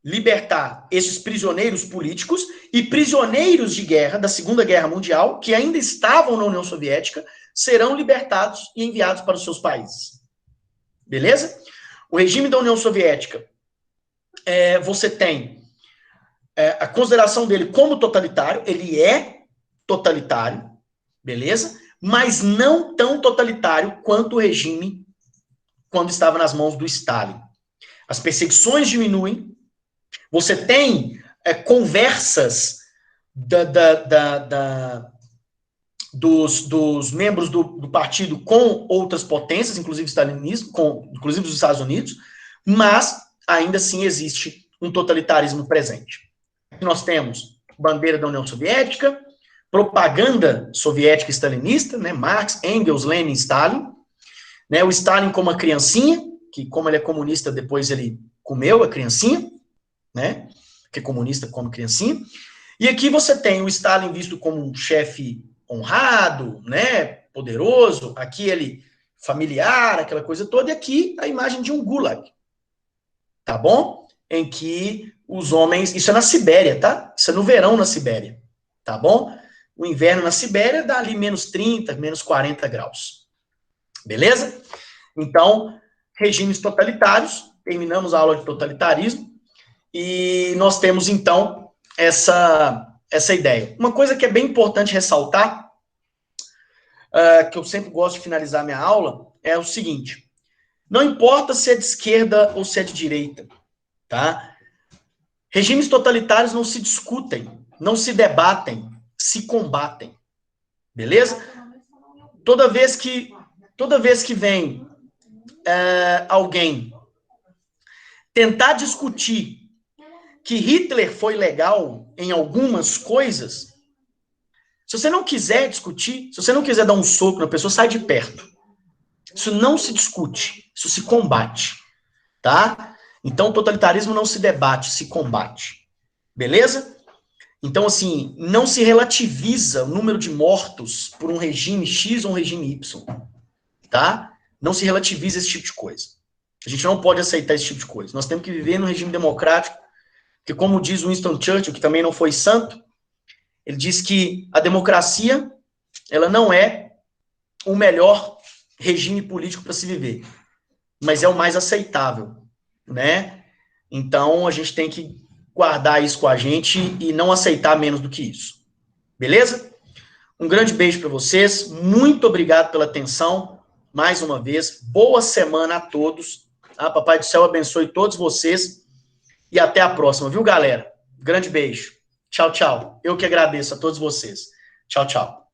libertar esses prisioneiros políticos e prisioneiros de guerra da Segunda Guerra Mundial, que ainda estavam na União Soviética, serão libertados e enviados para os seus países. Beleza? O regime da União Soviética, você tem a consideração dele como totalitário, ele é totalitário, beleza? Mas não tão totalitário quanto o regime quando estava nas mãos do Stalin. As perseguições diminuem, você tem conversas dos membros do partido com outras potências, inclusive stalinismo, inclusive os Estados Unidos, mas ainda assim existe um totalitarismo presente. Nós temos bandeira da União Soviética, propaganda soviética stalinista, né, Marx, Engels, Lenin, Stalin, né, o Stalin como uma criancinha, que como ele é comunista, depois ele comeu a criancinha, né, que é comunista come criancinha, e aqui você tem o Stalin visto como um chefe honrado, né, poderoso, aqui ele familiar, aquela coisa toda, e aqui a imagem de um gulag, tá bom? Em que os homens, isso é na Sibéria, tá? Isso é no verão na Sibéria, tá bom? O inverno na Sibéria dá ali menos 30, menos 40 graus. Beleza? Então, regimes totalitários, terminamos a aula de totalitarismo, e nós temos, então, essa ideia. Uma coisa que é bem importante ressaltar, que eu sempre gosto de finalizar minha aula, é o seguinte: não importa se é de esquerda ou se é de direita, tá? Regimes totalitários não se discutem, não se debatem, se combatem. Beleza? Toda vez que vem alguém tentar discutir que Hitler foi legal em algumas coisas, se você não quiser discutir, se você não quiser dar um soco na pessoa, sai de perto. Isso não se discute, isso se combate, tá? Então, o totalitarismo não se debate, se combate. Beleza? Então, assim, não se relativiza o número de mortos por um regime X ou um regime Y, tá? Não se relativiza esse tipo de coisa. A gente não pode aceitar esse tipo de coisa. Nós temos que viver num regime democrático, que, como diz Winston Churchill, que também não foi santo, ele diz que a democracia, ela não é o melhor regime político para se viver, mas é o mais aceitável, né? Então, a gente tem que guardar isso com a gente e não aceitar menos do que isso. Beleza? Um grande beijo para vocês. Muito obrigado pela atenção. Mais uma vez, boa semana a todos. Papai do céu abençoe todos vocês. E até a próxima, viu, galera? Grande beijo. Tchau, tchau. Eu que agradeço a todos vocês. Tchau, tchau.